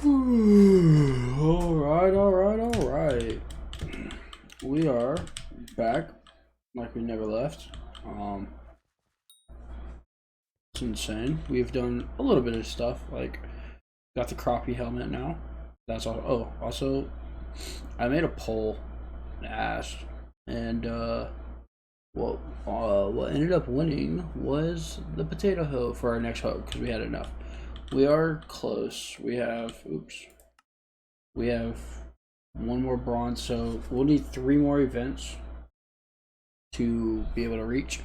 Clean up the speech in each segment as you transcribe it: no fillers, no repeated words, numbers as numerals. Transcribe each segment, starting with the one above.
Alright. We are back like we never left. It's insane. We've done a little bit of stuff, like got the CROPIE helmet now. That's all. Oh, also, I made a poll and asked, and what ended up winning was the potato hoe for our next hoe because we had enough. We are close. We have one more bronze, so we'll need 3 more events to be able to reach.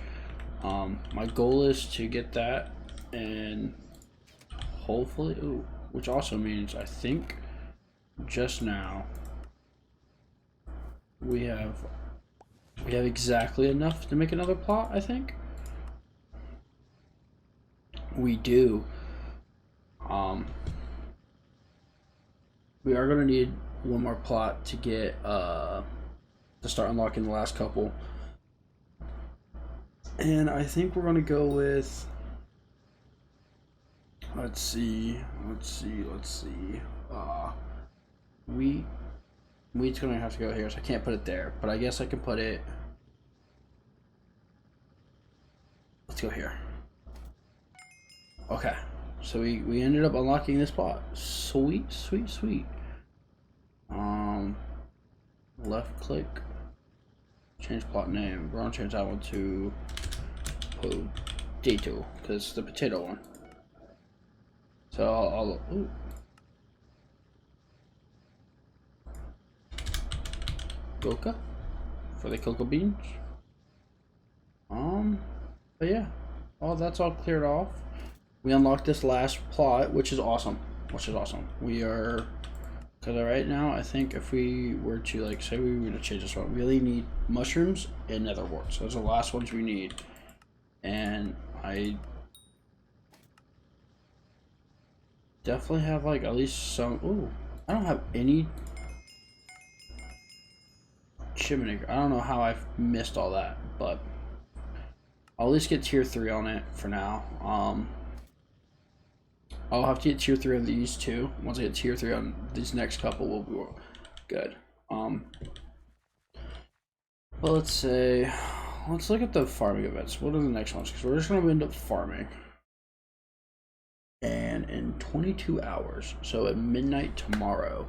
My goal is to get that, and hopefully, which also means I think just now we have exactly enough to make another plot. I think we do. We are gonna need one more plot to get to start unlocking the last couple, and I think we're gonna go with let's see wheat's gonna have to go here, so I can't put it there, but I guess I can put it, let's go here. Okay, so we ended up unlocking this plot. Sweet. Left click, change plot name. We're gonna change that one to potato because it's the potato one. So I'll coca for the cocoa beans. But yeah, that's all cleared off. We unlocked this last plot, which is awesome. We are, because right now I think if we were to, like, say we were to change this one, we really need mushrooms and nether warts. Those are the last ones we need, and I definitely have like at least some. Ooh, I don't have any chimney. I don't know how I've missed all that, but I'll at least get tier 3 on it for now. I'll have to get tier 3 on these two. Once I get tier 3 on these next couple, we'll be good. But let's look at the farming events. What are the next ones? Because we're just gonna end up farming. And in 22 hours, so at midnight tomorrow,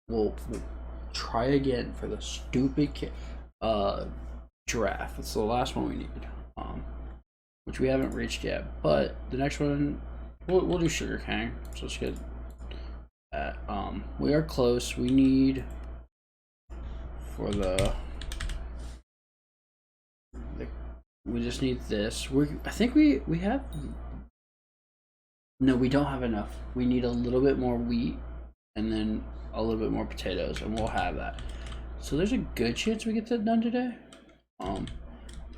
we'll try again for the stupid giraffe. It's the last one we need, which we haven't reached yet. But the next one, we'll do sugarcane. So let's get that. We are close. We need for we just need this. I think we have. No, we don't have enough. We need a little bit more wheat and then a little bit more potatoes, and we'll have that. So there's a good chance we get that done today. I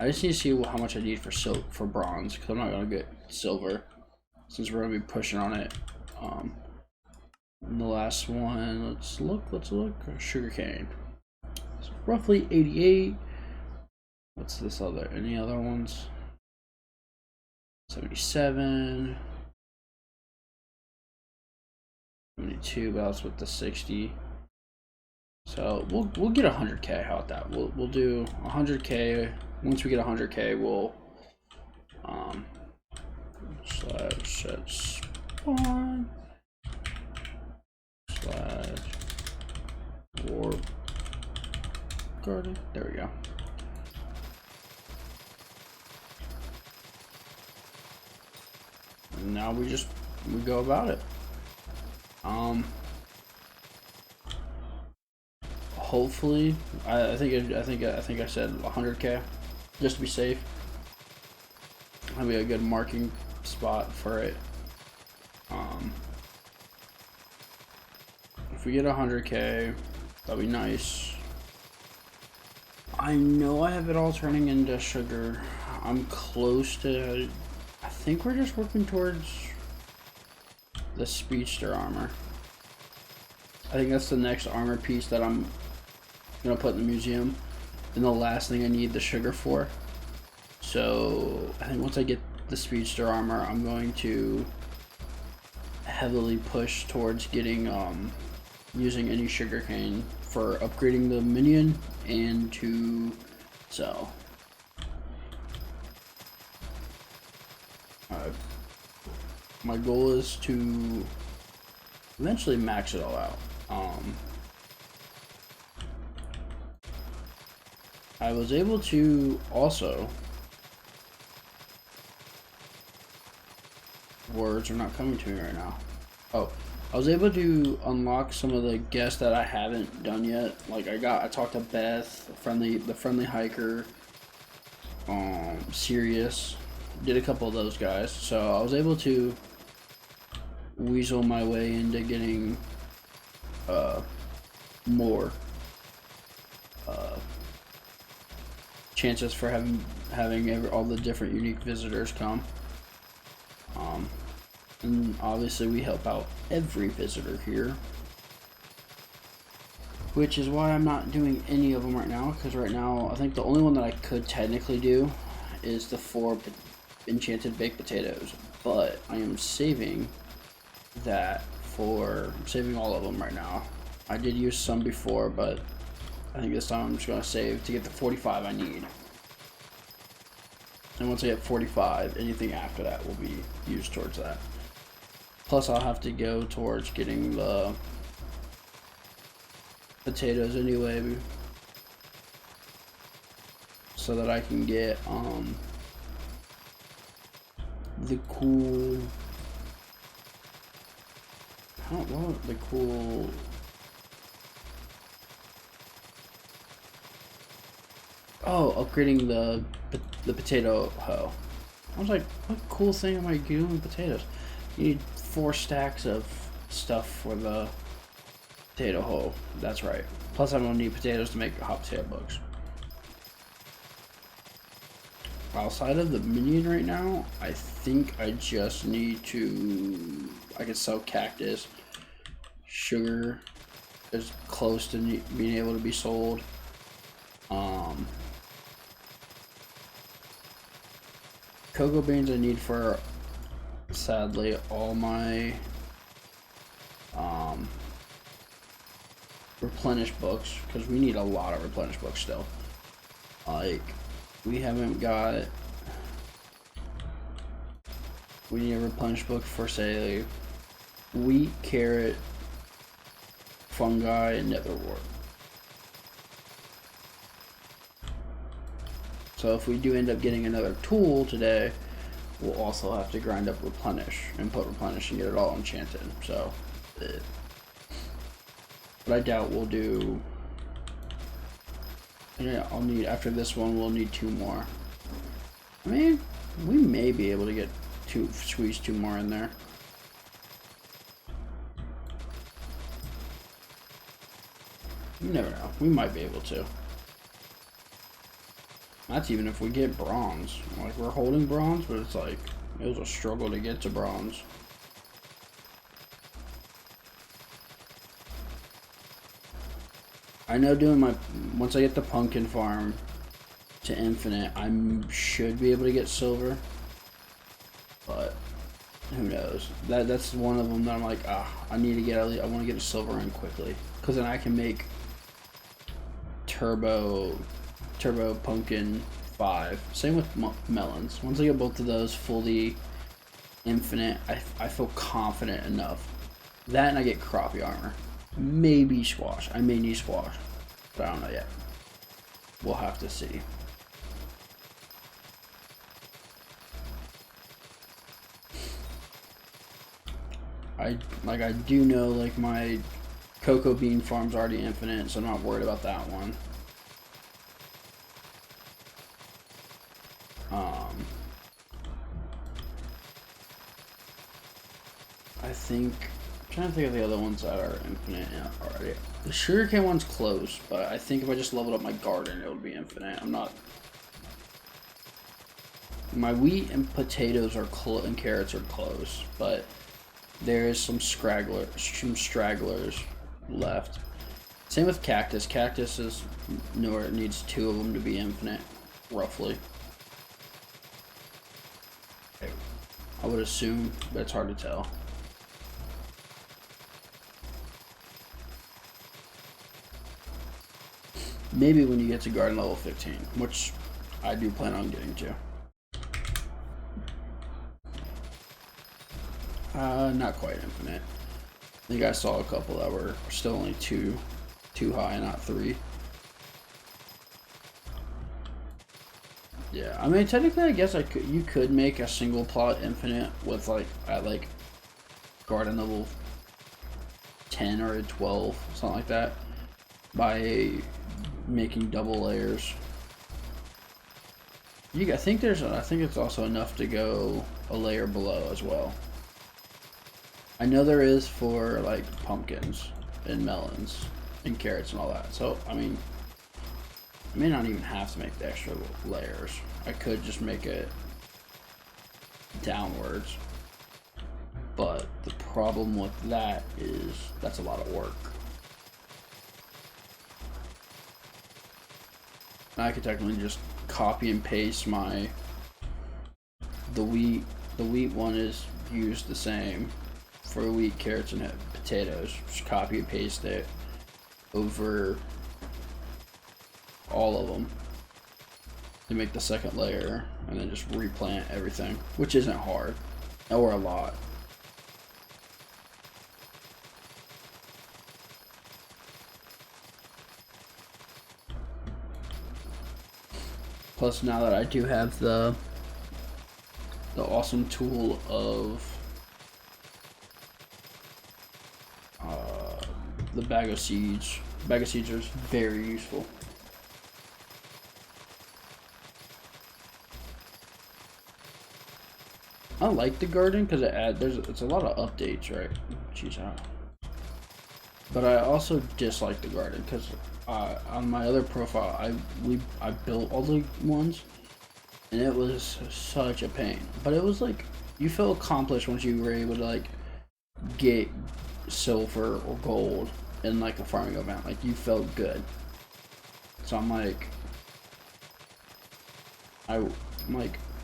just need to see how much I need for bronze, because I'm not gonna get silver since we're gonna be pushing on it. And the last one, let's look. Sugarcane. So roughly 88. What's this other? Any other ones? 77. 72, but that's with the 60. So we'll get 100k. How about that? We'll do 100k. Once we get 100k, we'll set spawn / warp garden. There we go. And now we go about it. Hopefully, I think I said 100k, just to be safe. That'll be a good marking spot for it. If we get 100k, that'll be nice. I know I have it all turning into sugar. I'm close to. I think we're just working towards the speedster armor. I think that's the next armor piece that I'm gonna put in the museum, and the last thing I need the sugar for. So I think once I get the speedster armor, I'm going to heavily push towards getting using any sugarcane for upgrading the minion and to sell. My goal is to eventually max it all out. I was able to also, words are not coming to me right now. Oh, I was able to unlock some of the guests that I haven't done yet. Like I talked to Beth, the friendly hiker, Sirius, did a couple of those guys. So I was able to weasel my way into getting more chances for having all the different unique visitors come. And obviously we help out every visitor here, which is why I'm not doing any of them right now, because right now I think the only one that I could technically do is the 4 enchanted baked potatoes, but I am saving saving all of them right now. I did use some before, but I think this time I'm just going to save to get the 45 I need. And once I get 45, anything after that will be used towards that. Plus I'll have to go towards getting the potatoes anyway, so that I can get the cool, upgrading the potato hoe. I was like, what cool thing am I doing with potatoes? You need 4 stacks of stuff for the potato hoe. That's right. Plus I'm gonna need potatoes to make hot potato bugs. Outside of the minion right now, I think I just need to, I can sell cactus. Sugar is close to being able to be sold. Cocoa beans I need for, sadly, all my replenish books, because we need a lot of replenish books still. Like, we haven't got, we need a replenish book for, say, wheat, carrot, fungi, and netherwort. So if we do end up getting another tool today, we'll also have to grind up replenish and put replenish and get it all enchanted. So, but I doubt we'll do. Yeah, I'll need, after this one, we'll need 2 more. I mean, we may be able to get squeeze 2 more in there. You never know. We might be able to. That's even if we get bronze. Like, we're holding bronze, but it's like, it was a struggle to get to bronze. I know doing once I get the pumpkin farm to infinite, I should be able to get silver. But, who knows. That's one of them that I'm like, I need to get, I want to get a silver in quickly. Because then I can make Turbo Pumpkin 5. Same with melons. Once I get both of those fully infinite, I feel confident enough. That and I get CROPIE armor. Maybe squash. I may need squash, but I don't know yet. We'll have to see. I do know, like, my cocoa bean farm's already infinite, so I'm not worried about that one. I'm trying to think of the other ones that are infinite already. The sugarcane one's close, but I think if I just leveled up my garden, it would be infinite. My wheat and potatoes are and carrots are close, but there's some stragglers left. Same with cactus. Cactus is nowhere. It needs 2 of them to be infinite, roughly. I would assume, but it's hard to tell. Maybe when you get to garden level 15, which I do plan on getting to. Not quite infinite. I think I saw a couple that were still only two high, not 3. Yeah, I mean, technically, I guess you could make a single plot infinite with at garden level 10 or 12, something like that, by making double layers. I think it's also enough to go a layer below as well. I know there is for like pumpkins and melons and carrots and all that. So I mean, I may not even have to make the extra layers. I could just make it downwards. But the problem with that is that's a lot of work. I could technically just copy and paste the wheat one is used the same for wheat, carrots, and potatoes. Just copy and paste it over all of them to make the second layer, and then just replant everything, which isn't hard or a lot. Plus, now that I do have the awesome tool of the bag of seeds. Bag of seeds is very useful. I like the garden because it's a lot of updates, right? Jeez, but I also dislike the garden because on my other profile I built all the ones, and it was such a pain. But it was like you feel accomplished once you were able to like get silver or gold in like a farming event. Like you felt good. So I'm like,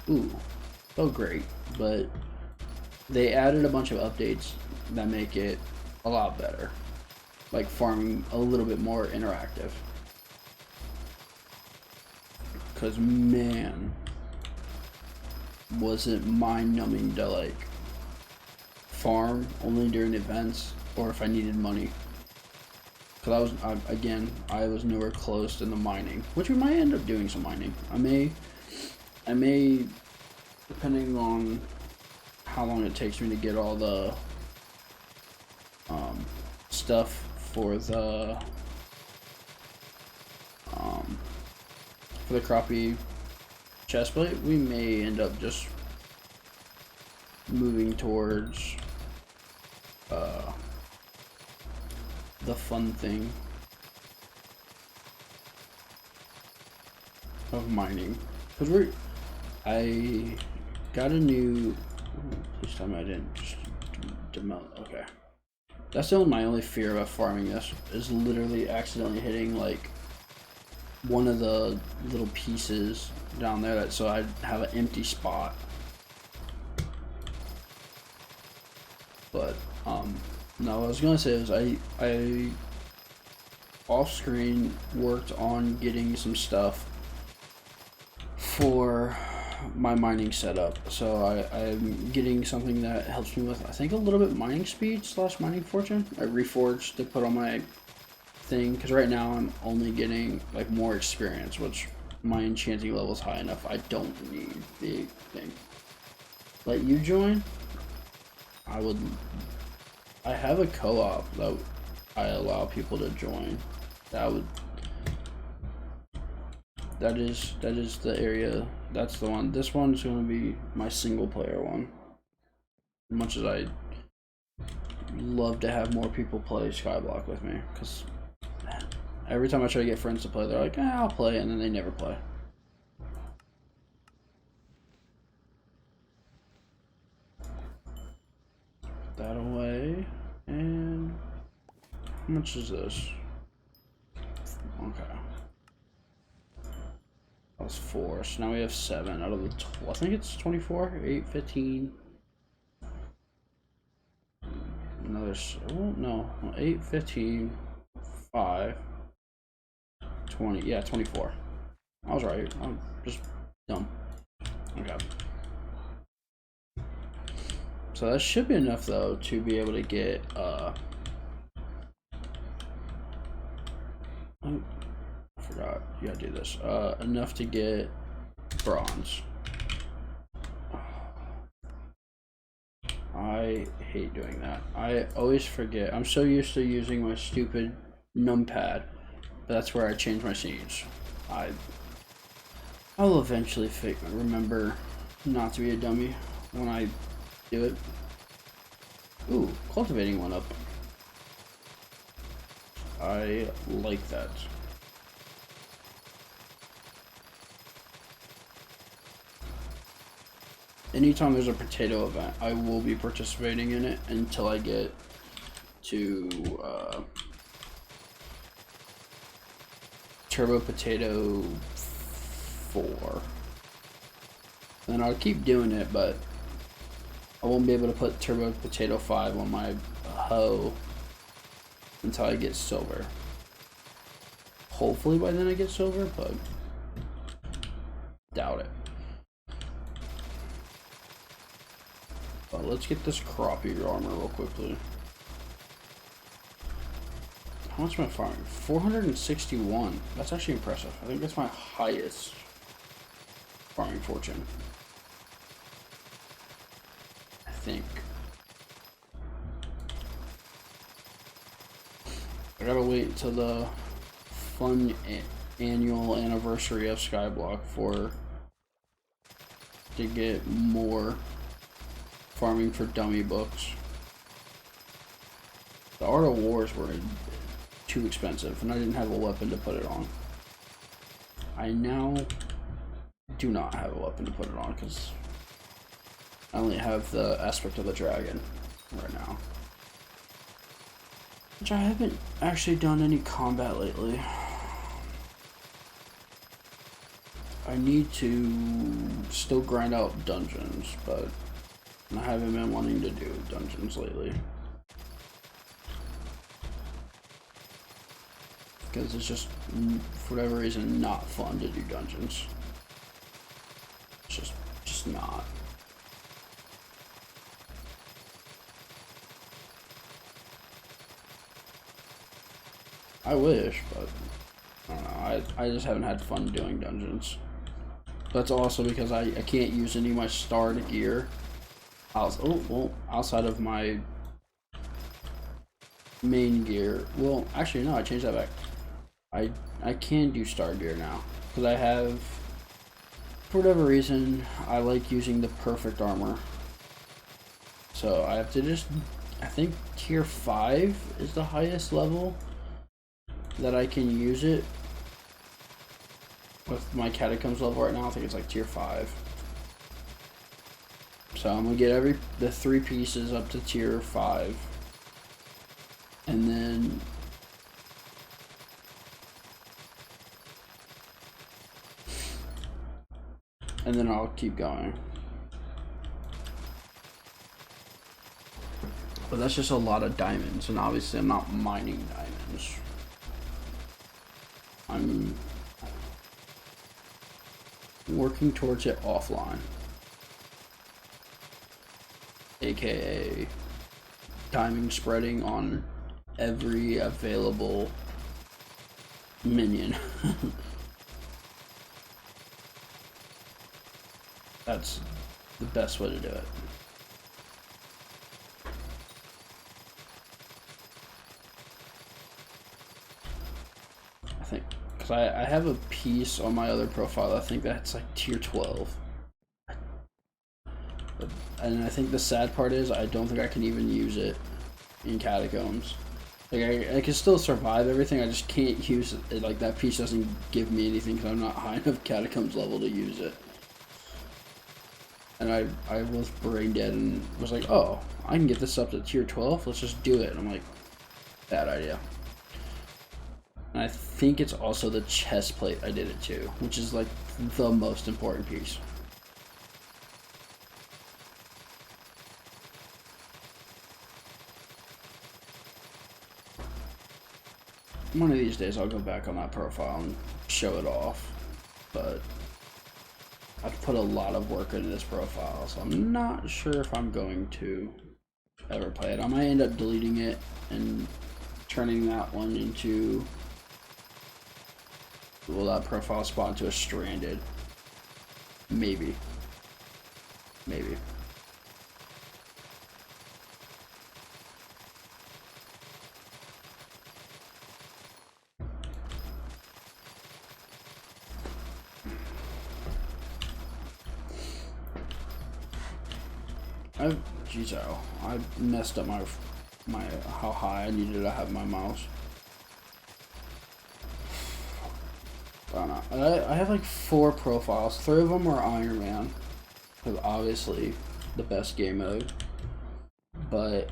ooh, felt great. But they added a bunch of updates that make it a lot better. Like farming a little bit more interactive. Cause man, was it mind-numbing to like farm only during events or if I needed money. Cause I was nowhere close to the mining, which we might end up doing some mining. I may, depending on how long it takes me to get all the stuff for the CROPIE chestplate, we may end up just moving towards the fun thing of mining, because I got a new. Please tell me I didn't just demount. Okay, that's my only fear about farming this is literally accidentally hitting like one of the little pieces down there, so I have an empty spot. But no, what I was gonna say is I off screen worked on getting some stuff for my mining setup. So I'm getting something that helps me with, I think, a little bit mining speed / mining fortune. I reforged to put on my thing because right now I'm only getting like more experience, which my enchanting level is high enough. I don't need the thing. Let you join? I have a co-op that I allow people to join. That is the area. That's the one. This one's going to be my single player one. As much as I love to have more people play Skyblock with me, because every time I try to get friends to play, they're like, I'll play, and then they never play. Put that away. And how much is this? Okay. That was 4. So now we have 7 out of the 12. I think it's 24, 8, 15. Another, oh, no, 8, 15, 5, 20, yeah, 24. I was right. I'm just dumb. Okay. So that should be enough though to be able to get I forgot you gotta do this. Enough to get bronze. I hate doing that. I always forget. I'm so used to using my stupid numpad. But that's where I change my scenes. I'll eventually remember not to be a dummy when I do it. Ooh, cultivating one up. I like that. Anytime there's a potato event, I will be participating in it until I get to Turbo Potato 4. Then I'll keep doing it, but I won't be able to put Turbo Potato 5 on my hoe until I get silver. Hopefully by then I get silver, but doubt it. But let's get this CROPIE armor real quickly. How much am I farming? 461. That's actually impressive. I think that's my highest farming fortune. I think. I gotta wait until the fun annual anniversary of Skyblock to get more farming for dummy books. The Art of Wars were too expensive, and I didn't have a weapon to put it on. I now do not have a weapon to put it on because I only have the aspect of the dragon right now. Which I haven't actually done any combat lately. I need to still grind out dungeons, but I haven't been wanting to do dungeons lately. Because it's just, for whatever reason, not fun to do dungeons. It's just not. I wish, but I don't know. I just haven't had fun doing dungeons. That's also because I can't use any of my starred gear outside of my main gear. Well, actually, no, I changed that back. I can do star gear now because I have, for whatever reason, I like using the perfect armor. So I have to just, I think tier 5 is the highest level that I can use it with my catacombs level right now. I think it's like tier 5. So I'm gonna get the 3 pieces up to tier 5, and then I'll keep going. But that's just a lot of diamonds, and obviously I'm not mining diamonds. I'm working towards it offline, aka diamond spreading on every available minion. That's the best way to do it. I think, because I have a piece on my other profile, I think that's like tier 12. And I think the sad part is I don't think I can even use it in catacombs. Like I can still survive everything, I just can't use it. Like that piece doesn't give me anything because I'm not high enough catacombs level to use it. And I was brain dead and was like, oh, I can get this up to tier 12, let's just do it. And I'm like, bad idea. And I think it's also the chest plate I did it to, which is like the most important piece. one of these days I'll go back on that profile and show it off, but I've put a lot of work into this profile, so I'm not sure if I'm going to ever play it. I might end up deleting it and turning that one into, well, that profile spot into a stranded. Maybe. Maybe. Geez, I messed up my how high I needed to have my mouse. I don't know. I have like 4 profiles. 3 of them are Ironman, because obviously the best game mode. But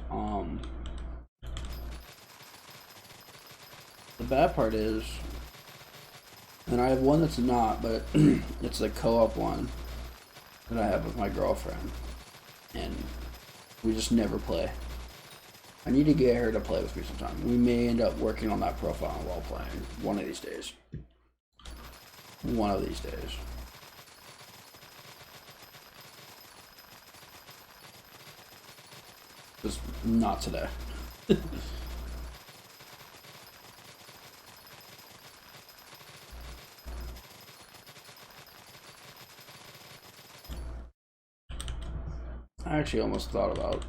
the bad part is, and I have one that's not, but it's the co-op one that I have with my girlfriend, and we just never play. I need to get her to play with me sometime. We may end up working on that profile while playing one of these days. One of these days. Just not today. I actually almost thought about,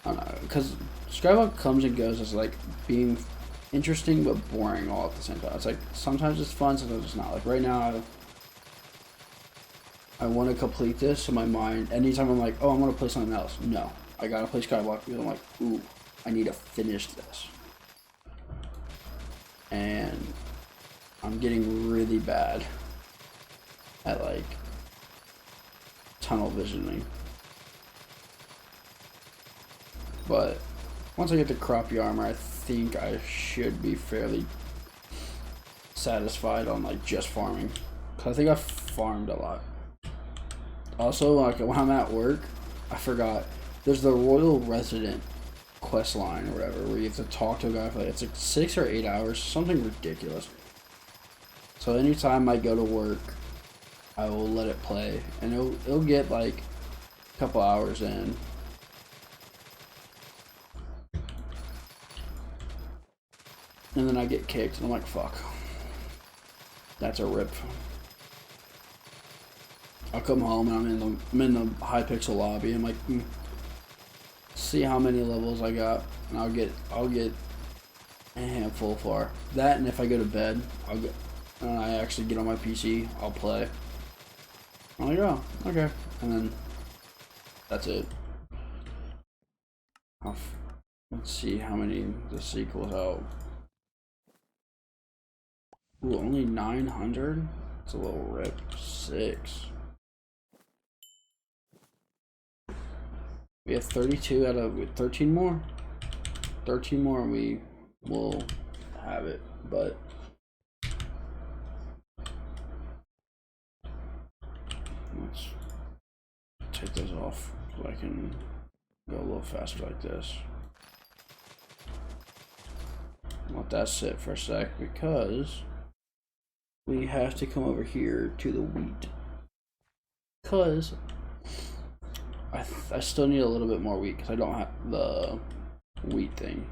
I don't know, because Skyblock comes and goes as like being interesting but boring all at the same time. It's like sometimes it's fun, sometimes it's not. Like right now, I want to complete this, so my mind, anytime I'm like, oh, I'm gonna play something else. No, I gotta play Skyblock because I'm like, ooh, I need to finish this, and I'm getting really bad at like tunnel visioning. But once I get the CROPIE armor, I think I should be fairly satisfied on like just farming. Cause I think I've farmed a lot. Also, like when I'm at work, I forgot there's the Royal Resident quest line or whatever, where you have to talk to a guy for like, it's like 6 or 8 hours, something ridiculous. So anytime I go to work, I will let it play, and it'll get like a couple hours in. And then I get kicked, and I'm like, fuck. That's a rip. I'll come home, and I'm in the hypixel lobby. I'm like, see how many levels I got, and I'll get a handful far. That, and if I go to bed, and I actually get on my PC, I'll play. I'm like, oh, okay. And then that's it. Let's see how many this equals out. Ooh, only 900? It's a little rip. 6. We have 32 out of 13 more. 13 more and we will have it, but let's take those off so I can go a little faster like this. Let that sit for a sec because we have to come over here to the wheat, because I still need a little bit more wheat because I don't have the wheat thing.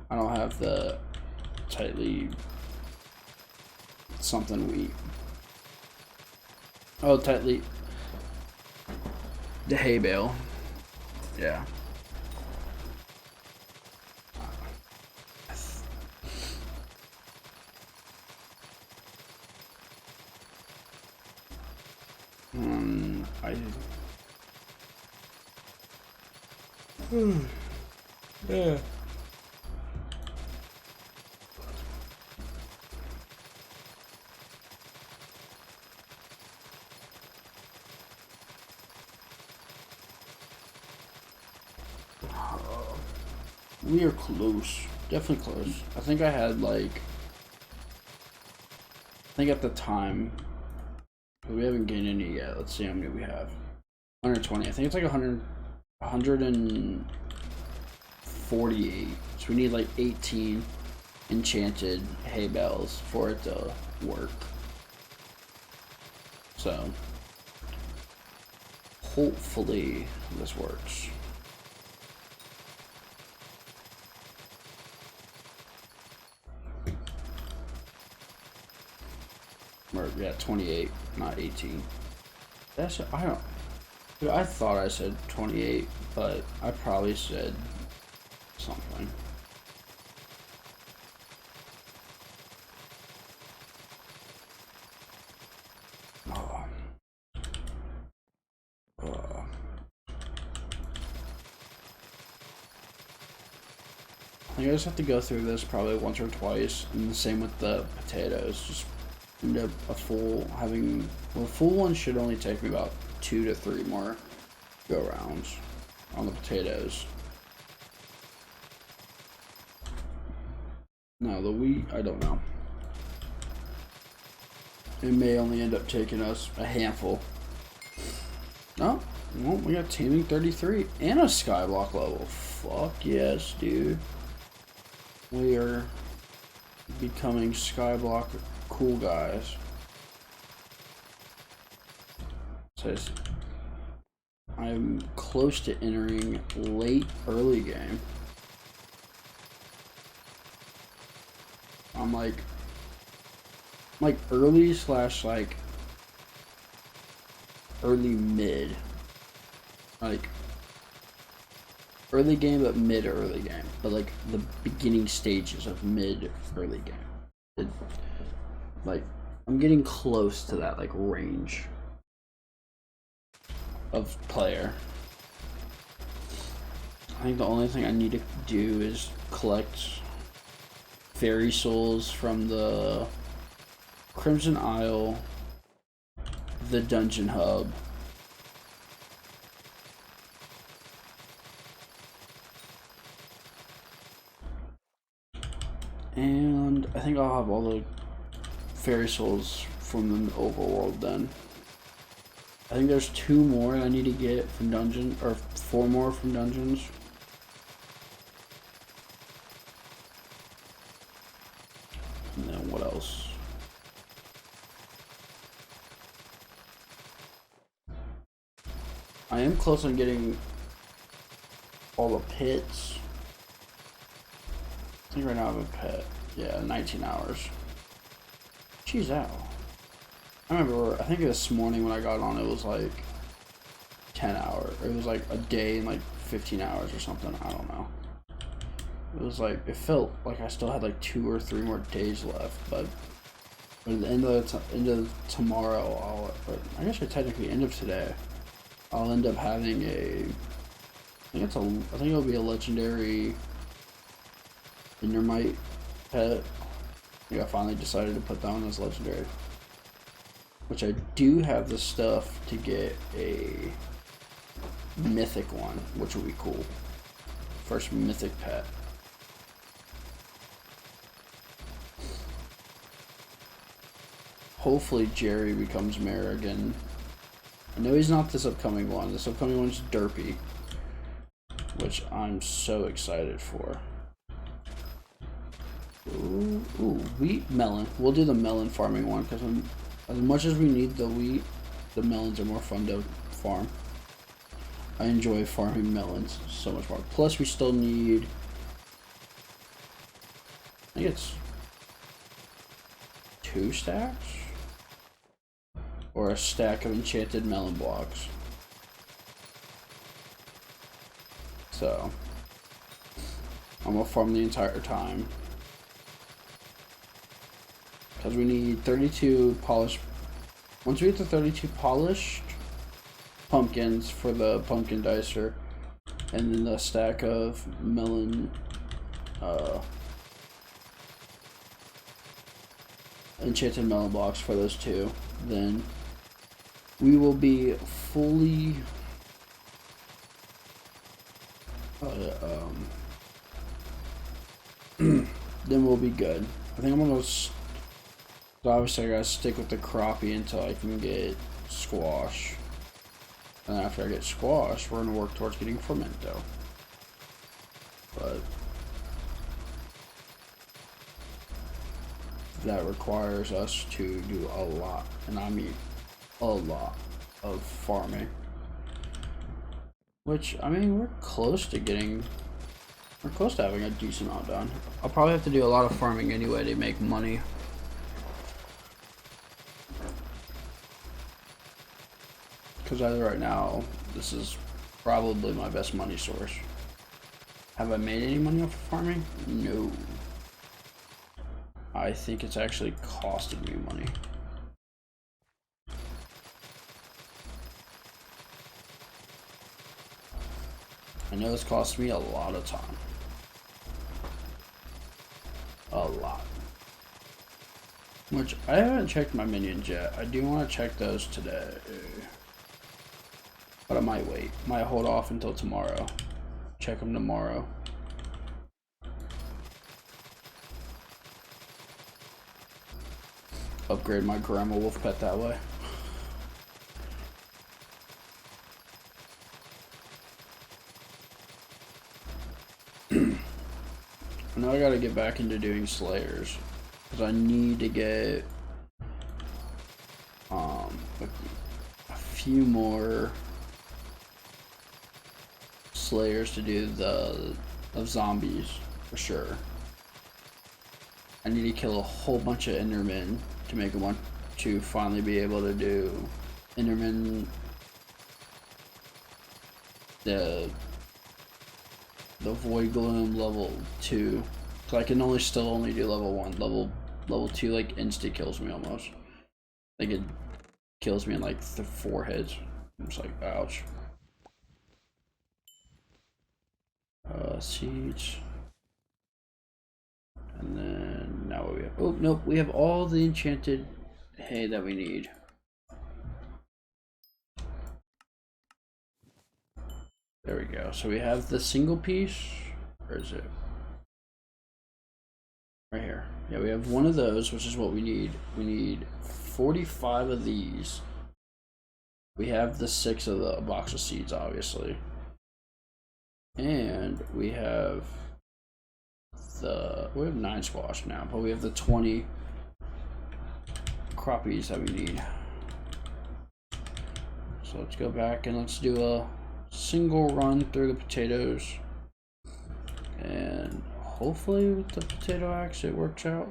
I don't have the tightly something wheat. Oh, tightly the hay bale. Yeah. Yeah. We are close. Definitely close. I think I had like, I think at the time, we haven't gained any yet. Let's see how many we have. 120. I think it's like 148. So we need like 18. enchanted hay bales for it to work. So hopefully this works. Or yeah, 28, not 18. That's I don't. Dude, I thought I said 28, but I probably said something. Oh. Oh. I think I just have to go through this probably once or twice, and the same with the potatoes. Just end up a full one should only take me about 2 to 3 more go rounds on the potatoes. No, the wheat, I don't know. It may only end up taking us a handful. Oh, well, we got teaming 33 and a skyblock level. Fuck yes, dude. We are becoming skyblock cool guys. Says I'm close to entering late early game. I'm like early slash like early mid. Like early game but mid early game. But like the beginning stages of mid early game. Like I'm getting close to that like range of player. I think the only thing I need to do is collect fairy souls from the Crimson Isle, the dungeon hub, and I think I'll have all the fairy souls from the overworld then. I think there's 2 more I need to get from dungeon, or 4 more from dungeons. And then what else? I am close on getting all the pits. I think right now I have a pet. Yeah, 19 hours. Jeez, ow. I remember, I think this morning when I got on, it was like 10 hours. It was like a day and like 15 hours or something. I don't know. It was like, it felt like I still had like 2 or 3 more days left, but at the end of tomorrow, I guess technically end of today, I'll end up having I think it'll be a legendary Endermite pet. I think I finally decided to put that one as legendary. Which I do have the stuff to get a mythic one, which will be cool. First mythic pet. Hopefully Jerry becomes mayor again. I know he's not this upcoming one. This upcoming one's Derpy, which I'm so excited for. Ooh, wheat, melon. We'll do the melon farming one because as much as we need the wheat, the melons are more fun to farm. I enjoy farming melons so much more. Plus, we still need, I think it's 2 stacks? Or a stack of enchanted melon blocks. So, I'm gonna farm the entire time. Because we need 32 polished. Once we get to 32 polished pumpkins for the pumpkin dicer, and then the stack of melon, enchanted melon blocks for those 2, then we will be fully then we'll be good. I think I'm gonna obviously I gotta stick with the CROPIE until I can get squash, and after I get squash we're gonna work towards getting fermento. But that requires us to do a lot, and I mean a lot of farming. Which, I mean, we're close to having a decent amount done. I'll probably have to do a lot of farming anyway to make money. Because as of right now, this is probably my best money source. Have I made any money off of farming? No. I think it's actually costed me money. I know it's cost me a lot of time. A lot. Which, I haven't checked my minions yet. I do want to check those today. But I might wait. Might hold off until tomorrow. Check them tomorrow. Upgrade my grandma wolf pet that way. Now I gotta get back into doing slayers, because I need to get a few more slayers to do of zombies for sure. I need to kill a whole bunch of endermen to make one to finally be able to do enderman the void gloom level 2, so I can still only do level 1. Level 2 like insta kills me almost. Like it kills me in like 4 hits. I'm just like, ouch. Siege. And then now we have, oh nope, we have all the enchanted hay that we need. There we go. So we have the single piece. Where is it? Right here. Yeah, we have one of those, which is what we need. We need 45 of these. We have the 6 of the box of seeds, obviously. And we have 9 squash now, but we have the 20 CROPIEs that we need. So let's go back and let's do a single run through the potatoes, and hopefully with the potato axe it works out.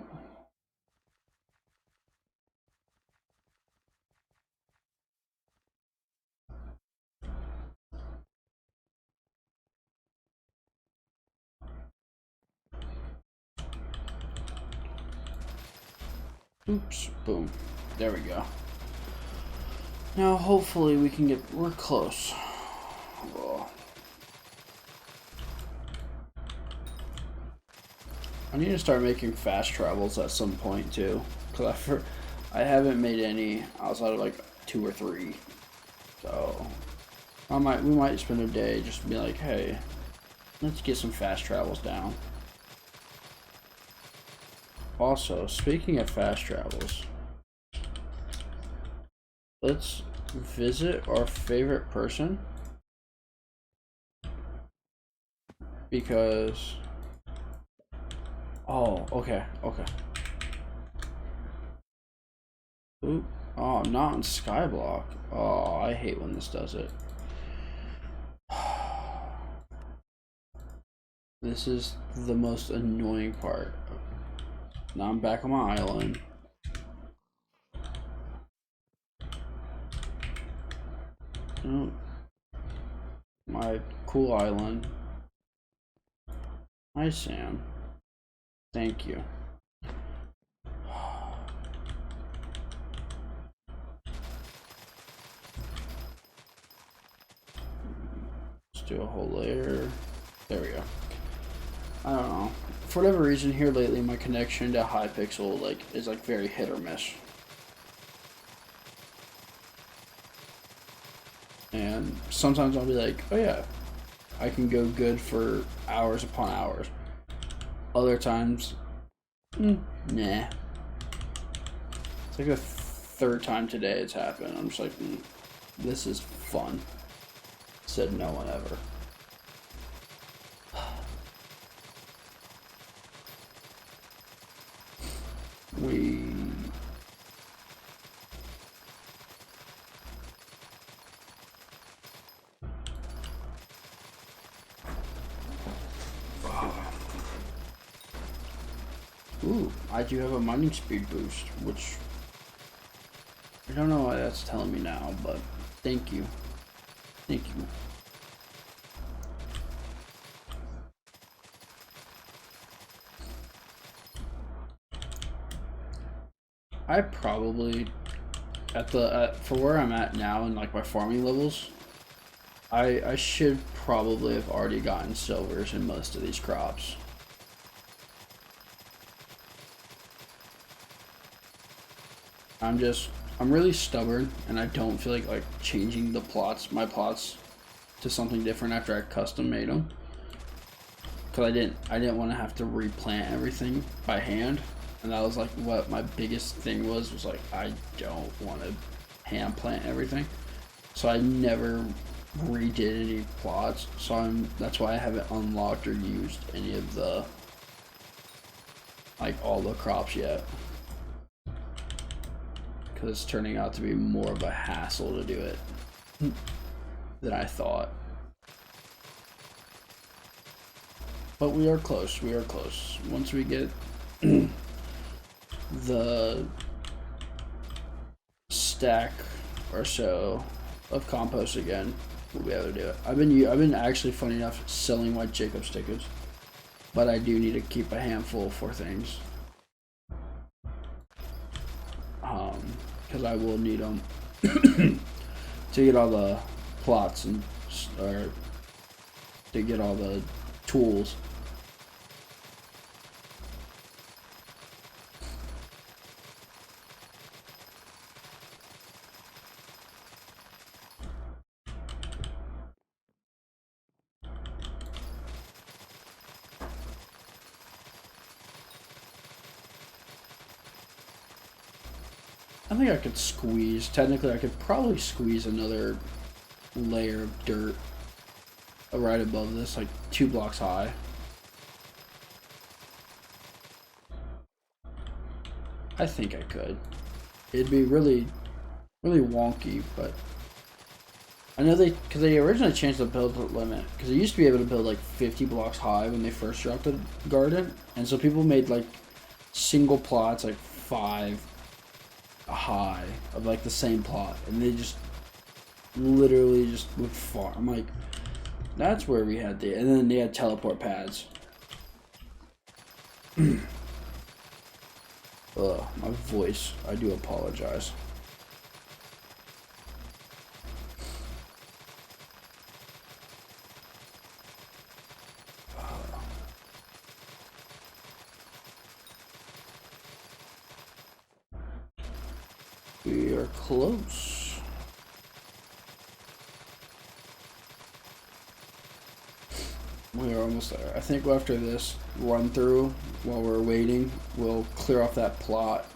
Oops, boom. There we go. Now hopefully we can we're close. Oh. I need to start making fast travels at some point too, because I haven't made any outside of like 2 or 3. So we might spend a day just be like, hey, let's get some fast travels down. Also, speaking of fast travels, let's visit our favorite person, because okay. Ooh, oh, not in Skyblock. Oh, I hate when this does it. This is the most annoying part. Now I'm back on my island. Oh, my cool island. Hi, Sam. Thank you. Let's do a whole layer. There we go. I don't know. For whatever reason here lately, my connection to hypixel is very hit or miss. And sometimes I'll be like, oh yeah, I can go good for hours upon hours. Other times, nah. It's like the 3rd time today it's happened. I'm just like, this is fun. Said no one ever. We ooh, I do have a mining speed boost, which I don't know why that's telling me now, but thank you. Thank you. I probably for where I'm at now in like my farming levels, I should probably have already gotten silvers in most of these crops. I'm really stubborn, and I don't feel like changing my plots to something different after I custom made them. Cause I didn't want to have to replant everything by hand, and that was like what my biggest thing was like I don't want to hand plant everything, so I never redid any plots. So that's why I haven't unlocked or used any of the like all the crops yet. Because it's turning out to be more of a hassle to do it than I thought. But we are close. We are close. Once we get the stack or so of compost again, we'll be able to do it. I've been actually, funny enough, selling my Jacob stickers, but I do need to keep a handful for things. Because I will need them to get all the plots or to get all the tools. I think I could technically I could probably squeeze another layer of dirt right above this, like 2 blocks high. I think I could. It'd be really, really wonky, but I know because they originally changed the build limit, because they used to be able to build like 50 blocks high when they first dropped the garden, and so people made like single plots like 5 high of like the same plot, and they just literally just would farm. I'm like, that's where we had and then they had teleport pads. Ugh, my voice, I do apologize. We are close. We are almost there. I think after this run through, while we're waiting, we'll clear off that plot.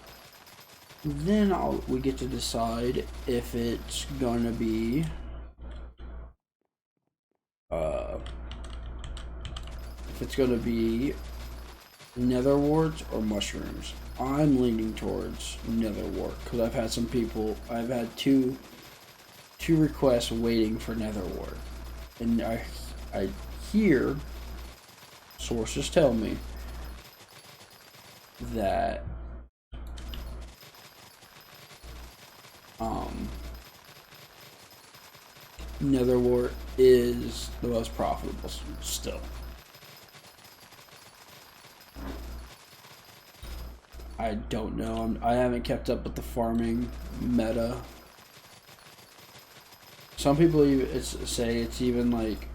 Then we get to decide if it's gonna be nether warts or mushrooms. I'm leaning towards nether wart because I've had two requests waiting for nether wart, and I hear sources tell me that nether wart is the most profitable still. I don't know. I haven't kept up with the farming meta. Some people say it's even like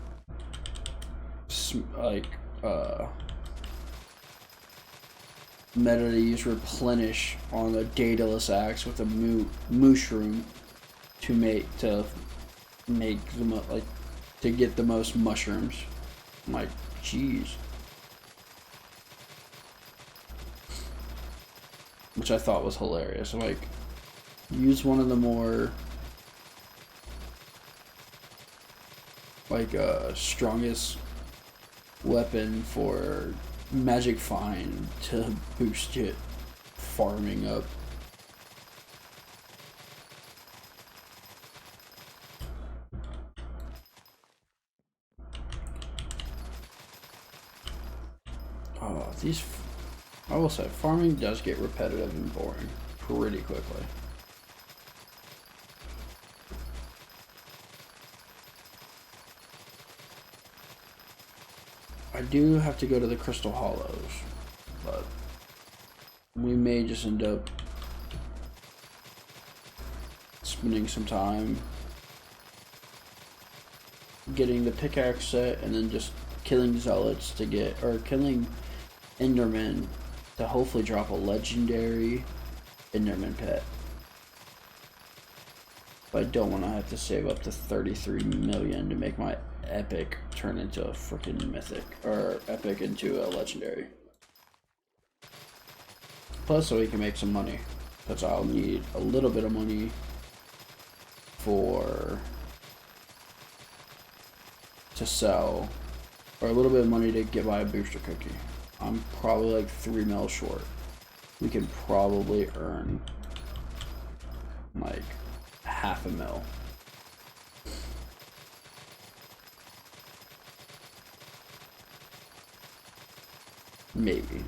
meta to use replenish on a dataless axe with a mushroom to get the most mushrooms. I'm like, jeez. Which I thought was hilarious. Like, use one of the more strongest weapon for magic find to boost it farming up. Oh, these... I will say, farming does get repetitive and boring pretty quickly. I do have to go to the Crystal Hollows, but we may just end up spending some time getting the pickaxe set and then just killing zealots to get, or killing endermen to hopefully drop a legendary enderman pet. But I don't want to have to save up to 33 million to make my epic turn into a freaking mythic, or epic into a legendary. Plus, so we can make some money, because I'll need a little bit of money to sell, or a little bit of money to get by a booster cookie. I'm probably like 3 mil short. We can probably earn like half a mil. Maybe.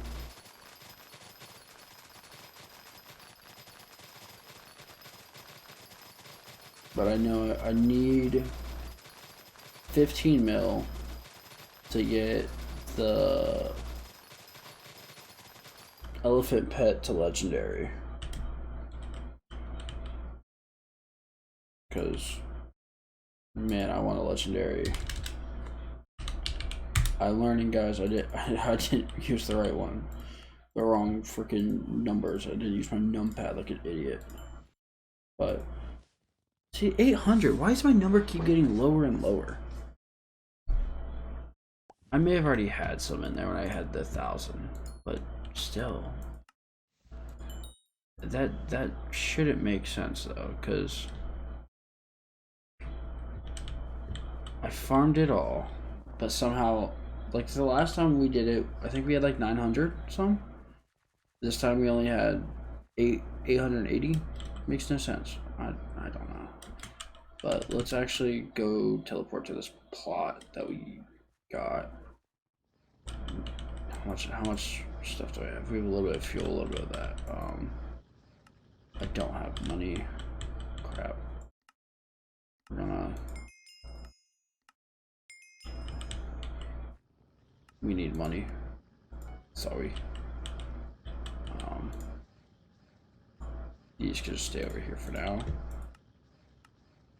But I know I need 15 mil to get the elephant pet to legendary. Because, man, I want a legendary. I'm learning, guys. I didn't use the right one. The wrong freaking numbers. I didn't use my numpad like an idiot. But see, 800. Why does my number keep getting lower and lower? I may have already had some in there when I had the 1,000, but still, that shouldn't make sense though, because I farmed it all, but somehow, like the last time we did it, I think we had like 900 some. This time we only had 880. Makes no sense. I don't know. But let's actually go teleport to this plot that we got. How much stuff do I have? We have a little bit of fuel, a little bit of that. I don't have money. Crap. We're gonna... We need money. Sorry. These can just stay over here for now.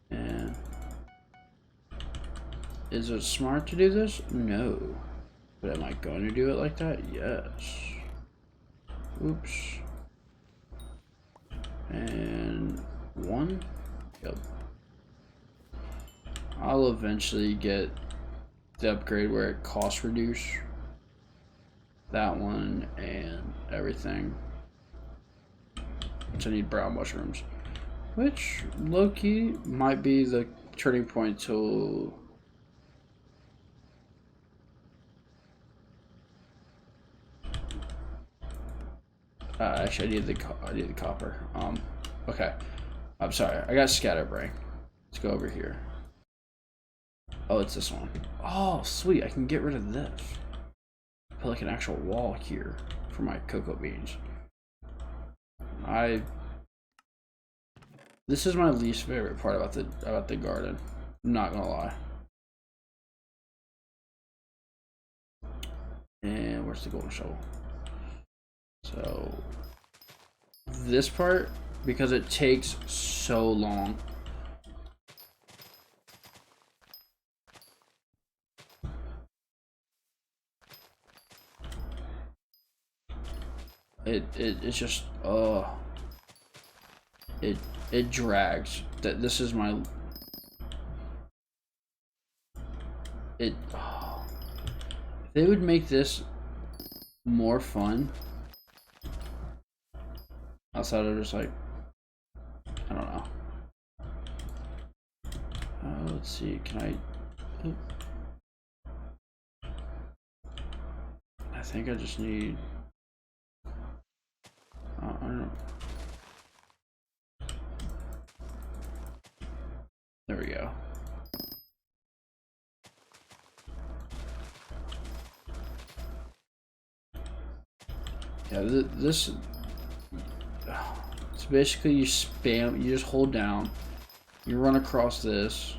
And is it smart to do this? No. But am I going to do it like that? Yes. Oops. And 1. Yep. I'll eventually get the upgrade where it costs reduce. That one and everything. So I need brown mushrooms. Which, low-key, might be the turning point to... actually, I need the copper. Okay. I'm sorry. I got scatterbrain. Let's go over here. Oh, it's this one. Oh, sweet. I can get rid of this. Put like an actual wall here for my cocoa beans. This is my least favorite part about the garden. I'm not gonna lie. And where's the golden shovel? So this part, because it takes so long. It's just it drags. This is my if they would make this more fun outside of just like, I don't know. Let's see, can I think I just need I don't know. There we go. Yeah, this. It's basically you spam. You just hold down. You run across this.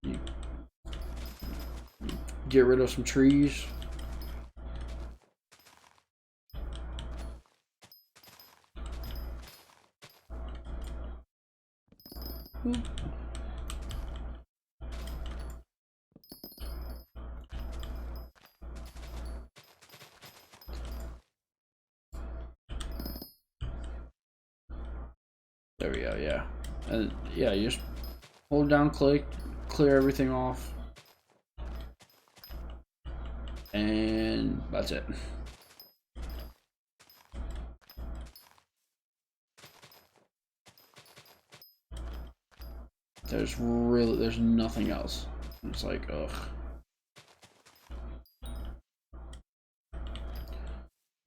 You get rid of some trees. Ooh. There we go, yeah. And yeah, you just hold down, click, clear everything off. And that's it. There's nothing else. It's like, ugh.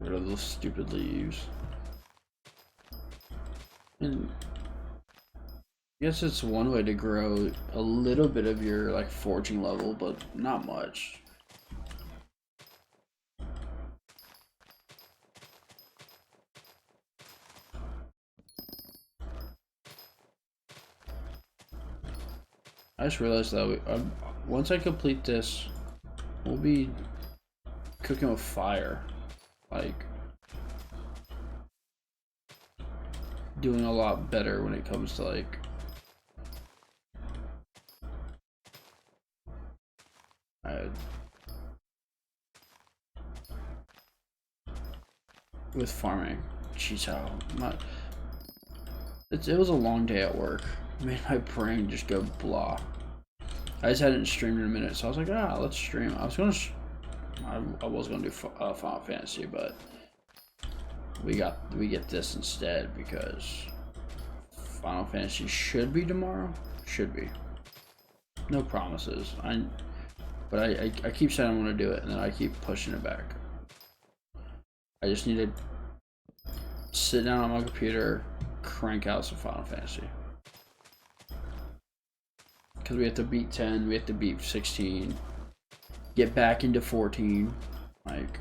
Rid of those stupid leaves. And I guess it's one way to grow a little bit of your like forging level, but not much. I just realized that once I complete this, we'll be cooking with fire, like doing a lot better when it comes to like with farming. Jeez, how it was a long day at work. It made my brain just go blah. I just hadn't streamed in a minute, so I was like, let's stream. I was gonna do Final Fantasy, but we get this instead because Final Fantasy should be tomorrow. Should be. No promises. But I keep saying I'm gonna do it, and then I keep pushing it back. I just need to sit down on my computer, crank out some Final Fantasy. Because we have to beat 10, we have to beat 16, get back into 14. Like,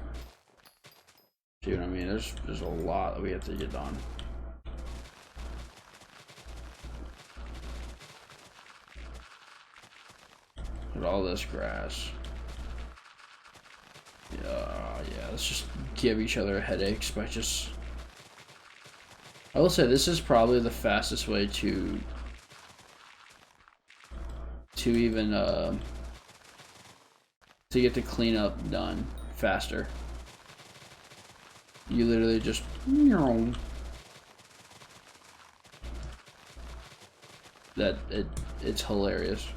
see what I mean? There's a lot that we have to get done. Look at all this grass. Yeah, let's just give each other headaches by just... I will say this is probably the fastest way to even to get the cleanup done faster. You literally just it's hilarious.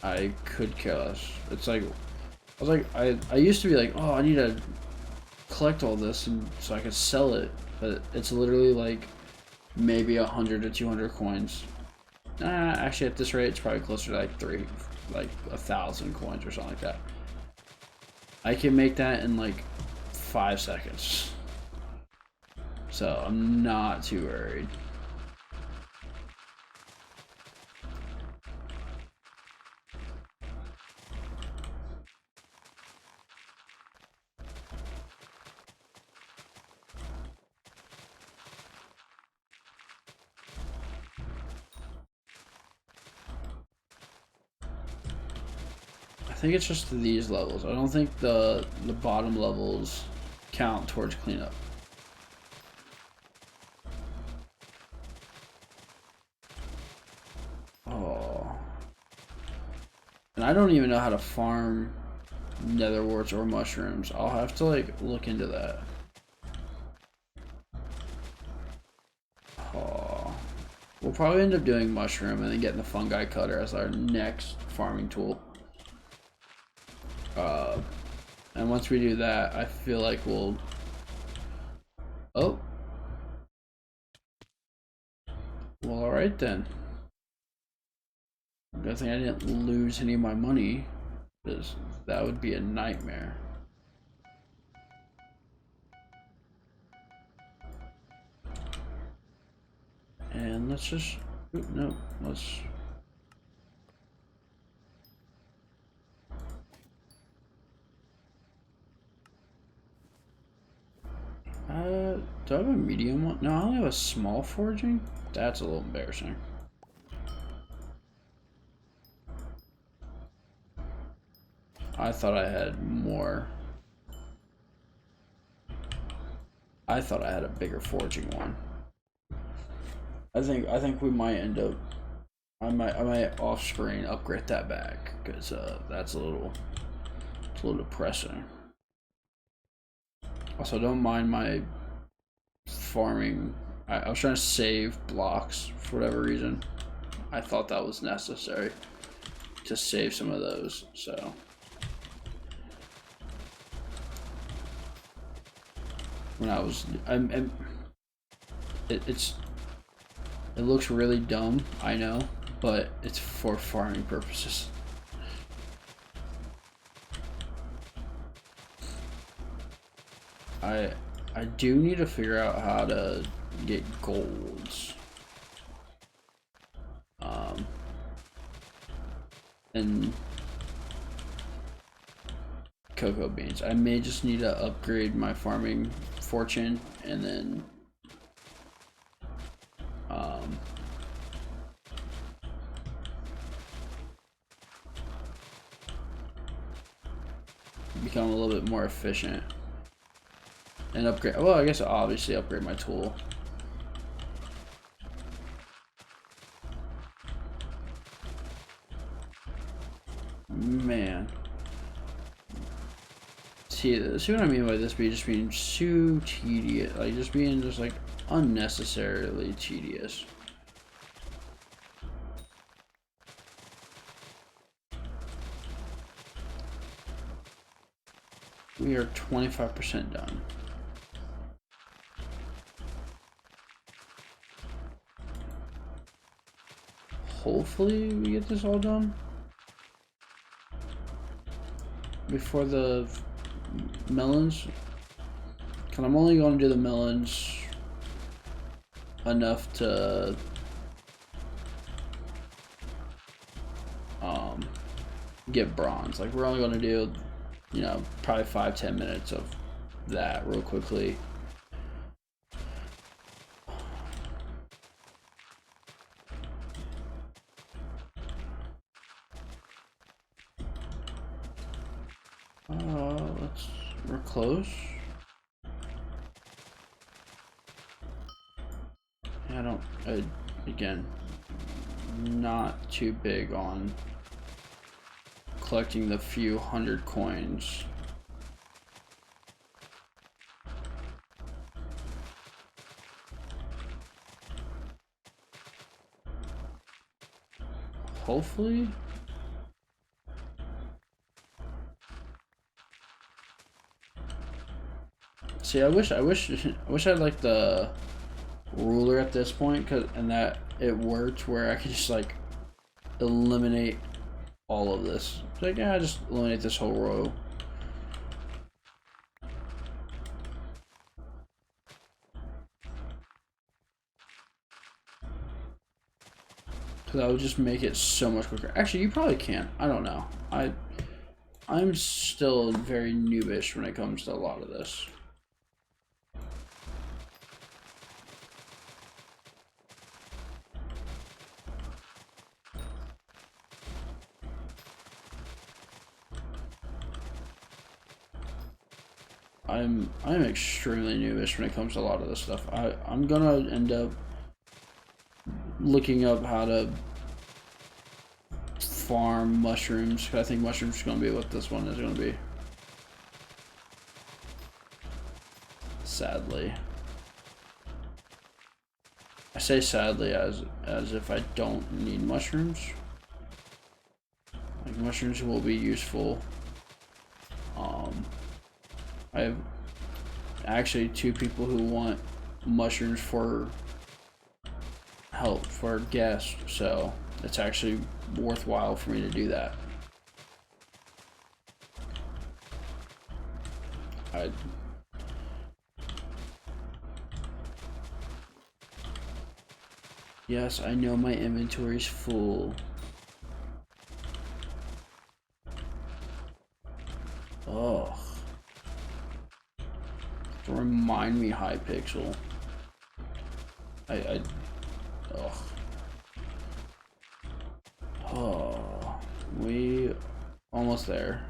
I could care less. It's like I used to be like, oh, I need to collect all this and so I could sell it, but it's literally like maybe 100 to 200 coins. Actually, at this rate, it's probably closer to like 1,000 coins or something like that. I can make that in like 5 seconds, so I'm not too worried. I think it's just these levels. I don't think the bottom levels count towards cleanup. Oh. And I don't even know how to farm netherworts or mushrooms. I'll have to like look into that. Oh. We'll probably end up doing mushroom and then getting the fungi cutter as our next farming tool. And once we do that, I feel like we'll... Oh. Alright then. Good thing I didn't lose any of my money, because that would be a nightmare. And let's just, no, let's, do I have a medium one? No, I only have a small forging. That's a little embarrassing. I thought I had more. I thought I had a bigger forging one. I think we might end up. I might off screen upgrade that back, because that's a little depressing. Also, don't mind my farming. I was trying to save blocks for whatever reason. I thought that was necessary to save some of those. So when I was, it looks really dumb, I know, but it's for farming purposes. I do need to figure out how to get golds. And cocoa beans. I may just need to upgrade my farming fortune and then become a little bit more efficient and upgrade. Well, I guess I'll obviously upgrade my tool. Man, see what I mean by this just being too tedious, like just being just like unnecessarily tedious. We are 25% done. Hopefully we get this all done before the melons, because I'm only going to do the melons enough to get bronze. Like, we're only going to do, you know, probably 5-10 minutes of that real quickly. We're close. Again, not too big on collecting the few hundred coins. Hopefully. See, I wish I had like the ruler at this point, and that it worked where I could just like eliminate all of this. It's like, yeah, just eliminate this whole row. Because that would just make it so much quicker. Actually, you probably can. I don't know. I'm still very noobish when it comes to a lot of this. I'm extremely noobish when it comes to a lot of this stuff. I'm gonna end up looking up how to farm mushrooms. I think mushrooms are gonna be what this one is gonna be. Sadly. I say sadly as if I don't need mushrooms. Like, mushrooms will be useful. I have actually 2 people who want mushrooms for help for guests, so it's actually worthwhile for me to do that. Yes, I know my inventory's full. Oh. Remind me, Hypixel. Ugh. Oh, we almost there.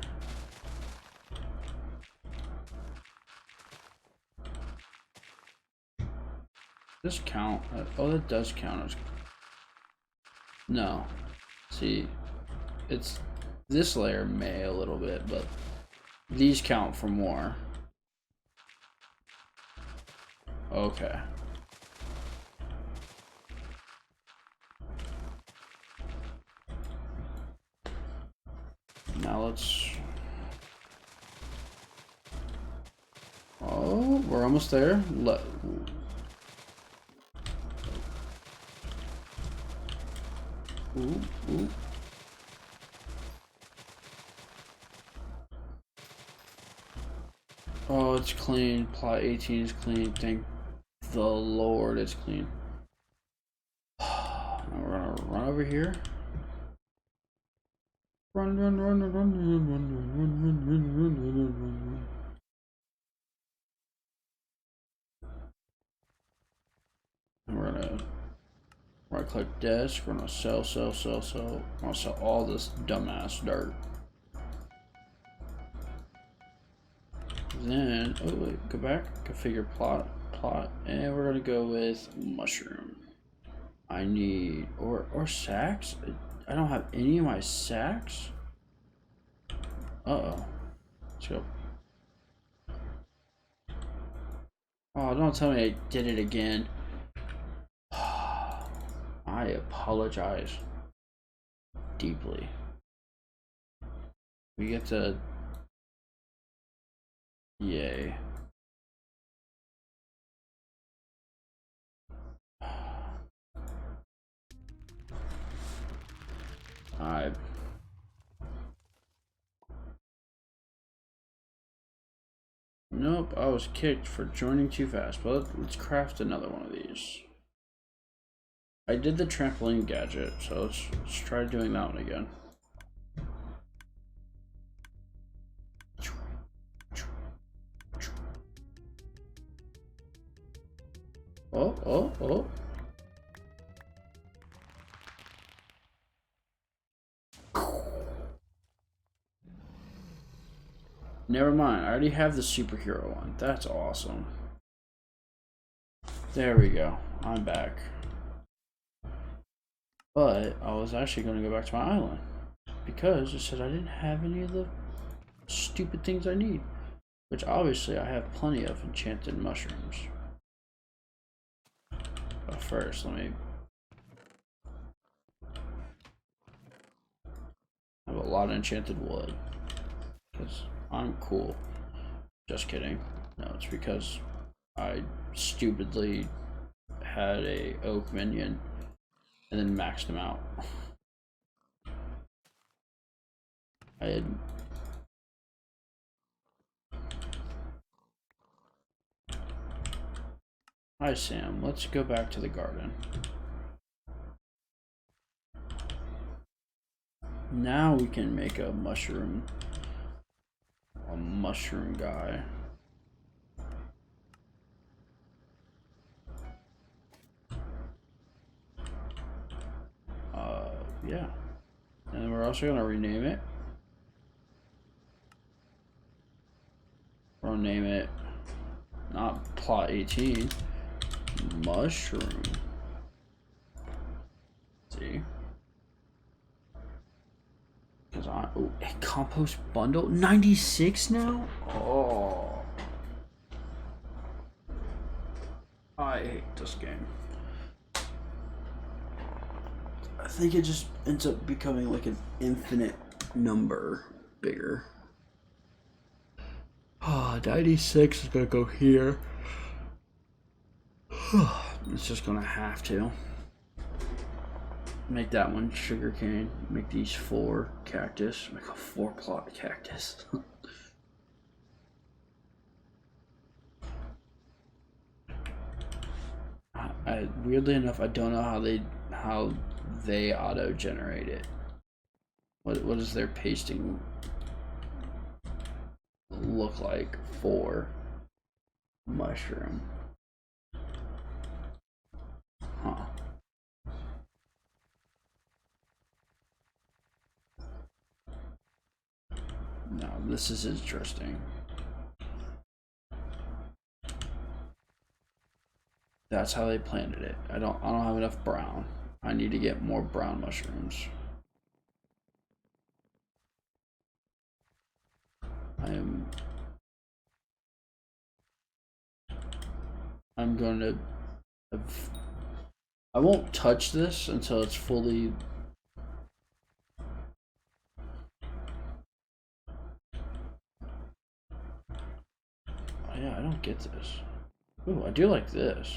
Does this count? Oh, that does count as. No. See, it's this layer may a little bit, but these count for more. Okay. Now let's. Oh, we're almost there. Ooh, ooh. Oh, it's clean. Plot 18 is clean. Thank the Lord it's clean. Now we're gonna run over here. Run, run, run, run, run, run, run, run, run, run, run, run, run. And we're gonna right click desk. We're gonna sell. We're gonna sell all this dumbass dirt. Then, oh wait, go back, configure plot, and we're gonna go with mushroom. I need, or sacks? I don't have any of my sacks? Uh-oh. Let's go. Oh, don't tell me I did it again. I apologize deeply. We get to... Yay. Nope, I was kicked for joining too fast, but let's craft another one of these. I did the trampoline gadget, so let's try doing that one again. Oh. Never mind, I already have the superhero one. That's awesome. There we go. I'm back. But I was actually going to go back to my island because it said I didn't have any of the stupid things I need, which obviously I have plenty of enchanted mushrooms. But first, let me have a lot of enchanted wood because I'm cool. Just kidding. No, it's because I stupidly had a oak minion and then maxed him out. I had... Hi Sam, let's go back to the garden. Now we can make a mushroom guy. Yeah. And we're also gonna rename it. We're gonna name it not plot 18, mushroom. See? Because a compost bundle 96 now? Oh, I hate this game. I think it just ends up becoming like an infinite number bigger. 96 is gonna go here. It's just gonna have to. Make that one sugarcane. Make these 4 cactus. Make a 4-plot cactus. Weirdly enough, I don't know how they auto generate it. What does their pasting look like for mushroom? Huh. No, this is interesting. That's how they planted it. I don't have enough brown. I need to get more brown mushrooms. I'm going to I won't touch this until it's fully yeah, I don't get this. Ooh, I do like this.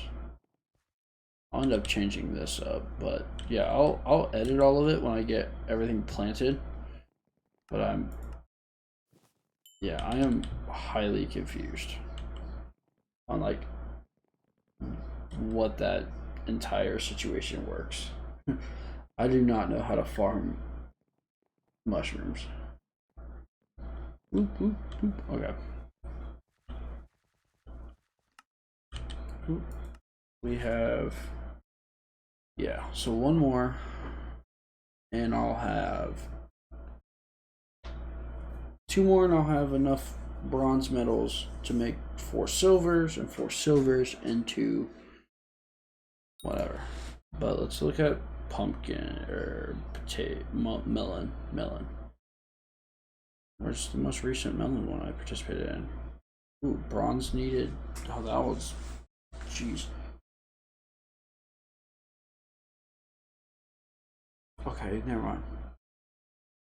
I'll end up changing this up, but yeah, I'll edit all of it when I get everything planted. But I am highly confused on like what that entire situation works. I do not know how to farm mushrooms. Oop, oop, oop. Okay. Oop. We have, yeah, so one more, and I'll have 2 more, and I'll have enough bronze medals to make 4 silvers, and 4 silvers into whatever. But let's look at pumpkin or potato, melon. Where's the most recent melon one I participated in? Ooh, bronze needed. Oh, that was, jeez. Okay, never mind.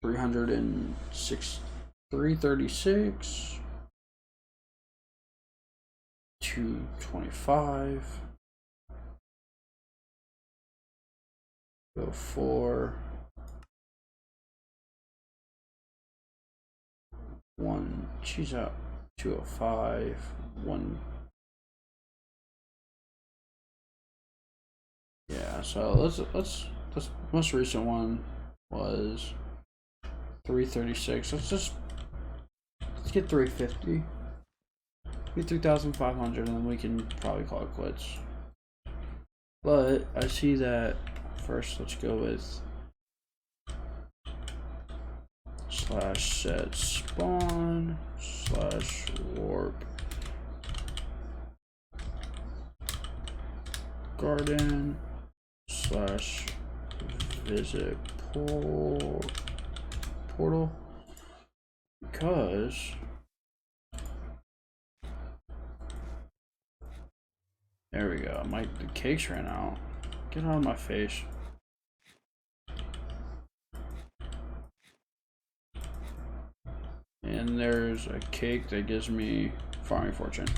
336, 225. Go 4. 1. She's out. 205. 1. Yeah. So let's. This most recent one was 336. Let's get 350. Get 3,500, and then we can probably call it quits. But I see that first. Let's go with /set spawn /warp garden /visit portal, because there we go. The cakes ran out. Get out of my face. And there's a cake that gives me farming fortune.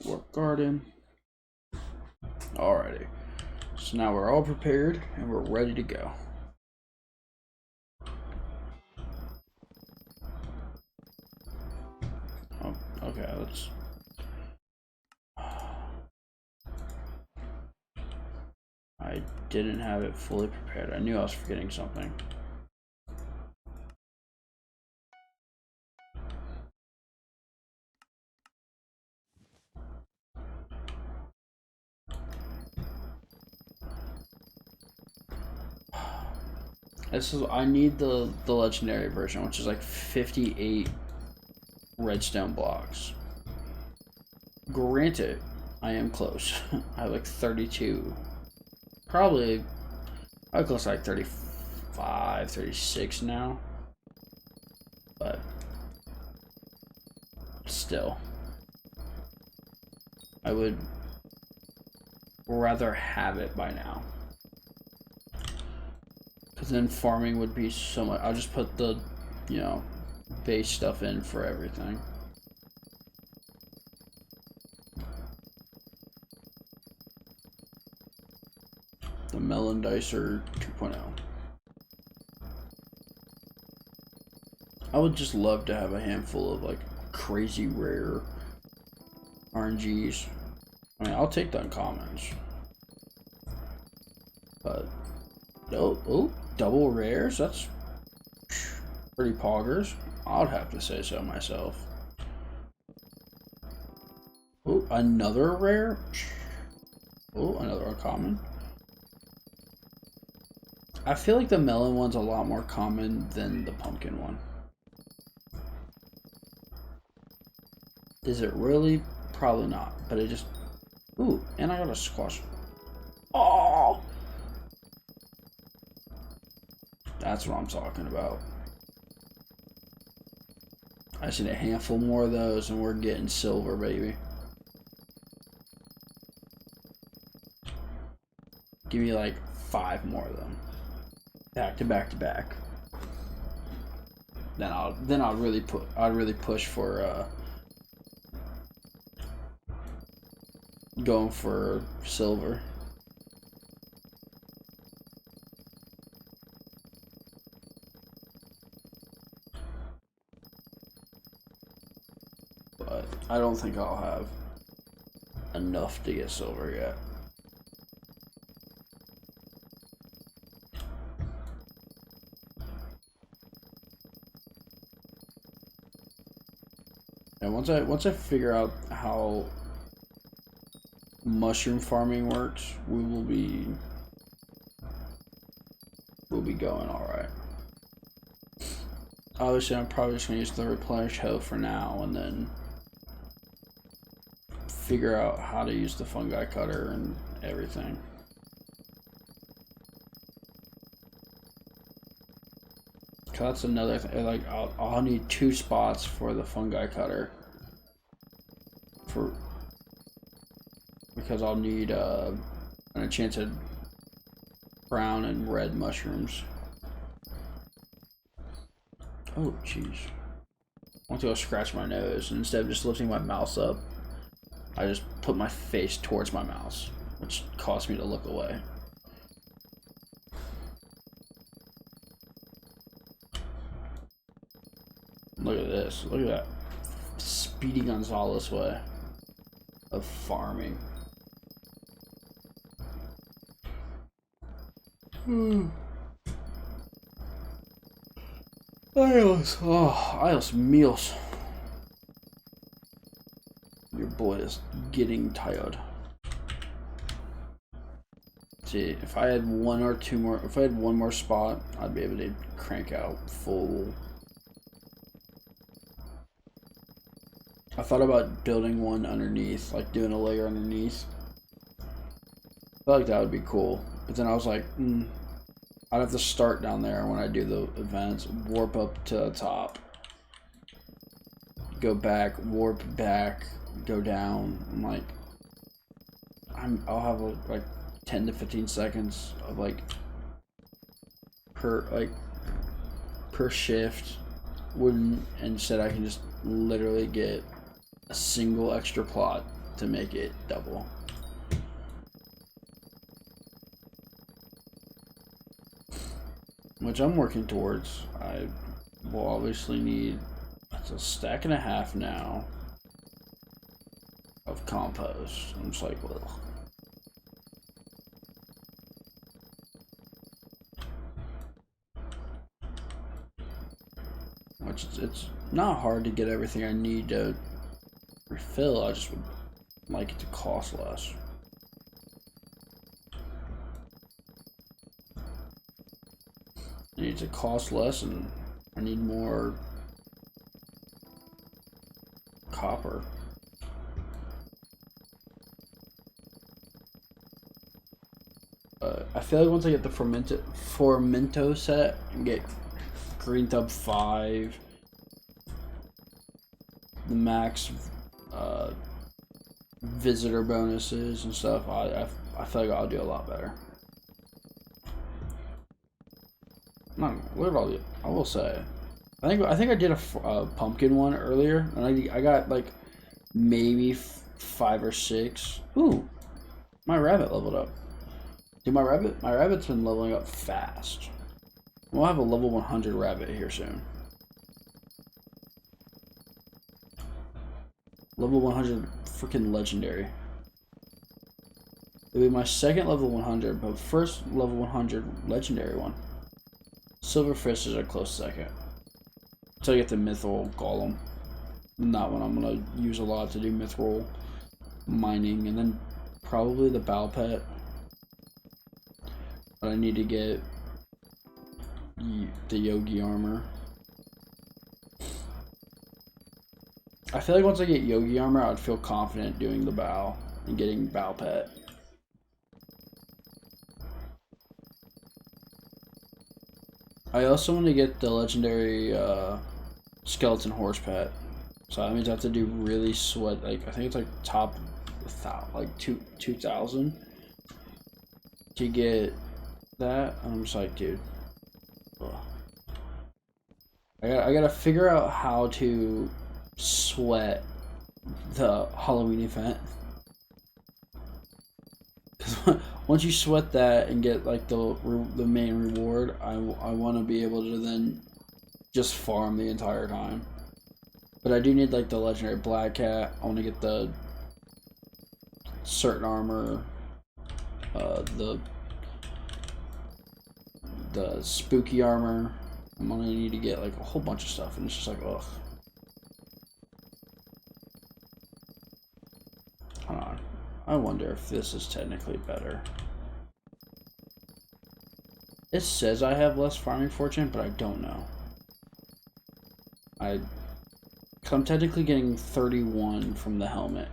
Warp garden. Alrighty. So now we're all prepared and we're ready to go. Oh, okay, let's. I didn't have it fully prepared. I knew I was forgetting something. I need the legendary version, which is like 58 redstone blocks. Granted, I am close. I have like 32. Probably, I'm close to like 35, 36 now. But still, I would rather have it by now. Because then farming would be so much. I'll just put the, base stuff in for everything. The Melon Dicer 2.0. I would just love to have a handful of like crazy rare RNGs. I mean, I'll take the uncommons. But, oh, double rares? That's pretty poggers. I'd have to say so myself. Oh, another rare? Oh, another uncommon. I feel like the melon one's a lot more common than the pumpkin one. Is it really? Probably not, but it just... Ooh, and I got a squash. Oh! That's what I'm talking about. I just need a handful more of those and we're getting silver, baby. Give me like 5 more of them. Back to back to back. Then I'll really push for going for silver. But I don't think I'll have enough to get silver yet. And once I figure out how mushroom farming works, we'll be going all right. Obviously, I'm probably just gonna use the replenish hoe for now, and then figure out how to use the fungi cutter and everything. That's another thing. Like I'll need 2 spots for the fungi cutter because I'll need an enchanted brown and red mushrooms. Oh jeez. I want to go scratch my nose, and instead of just lifting my mouse up, I just put my face towards my mouse, which caused me to look away. Look at this. Look at that Speedy Gonzalez way of farming. Adios meals. Your boy is getting tired. See, if I had one more spot, I'd be able to crank out full. I thought about building one underneath, like doing a layer underneath. I feel like that would be cool. But then I was like, I'd have to start down there when I do the events, warp up to the top, go back, warp back, go down. I'm like, I'll have like 10 to 15 seconds of like per shift. Wouldn't instead I can just literally get a single extra plot to make it double. Which I'm working towards. I will obviously need a stack and a half now of compost. I'm just like, well. Which it's not hard to get everything I need to refill. I just would like it to cost less. It needs to cost less, and I need more copper. I feel like once I get the Formento set and get Green Thumb 5, the max visitor bonuses and stuff, I feel like I'll do a lot better. I will say, I think I did a pumpkin one earlier, and I got like maybe 5 or 6. Ooh, my rabbit leveled up. Dude, my rabbit's been leveling up fast. We'll have a level 100 rabbit here soon. Level 100 freaking legendary. It'll be my second level 100, but first level 100 legendary one. Silverfish is a close second. Until I get the mithril golem. Not one I'm gonna use a lot to do mithril mining, and then probably the bow pet. But I need to get the yogi armor. I feel like once I get yogi armor, I'd feel confident doing the bow and getting bow pet. I also want to get the legendary skeleton horse pet. So that means I have to do really sweat, like, I think it's like top, like 2,000 to get that. And I'm just like, dude, ugh. I gotta figure out how to sweat the Halloween event. Because once you sweat that and get like the main reward, I want to be able to then just farm the entire time. But I do need like the legendary black cat. I want to get the certain armor, the spooky armor. I'm gonna need to get like a whole bunch of stuff, and it's just like, ugh. Hold on. I wonder if this is technically better. It says I have less farming fortune, but I don't know. I'm technically getting 31 from the helmet,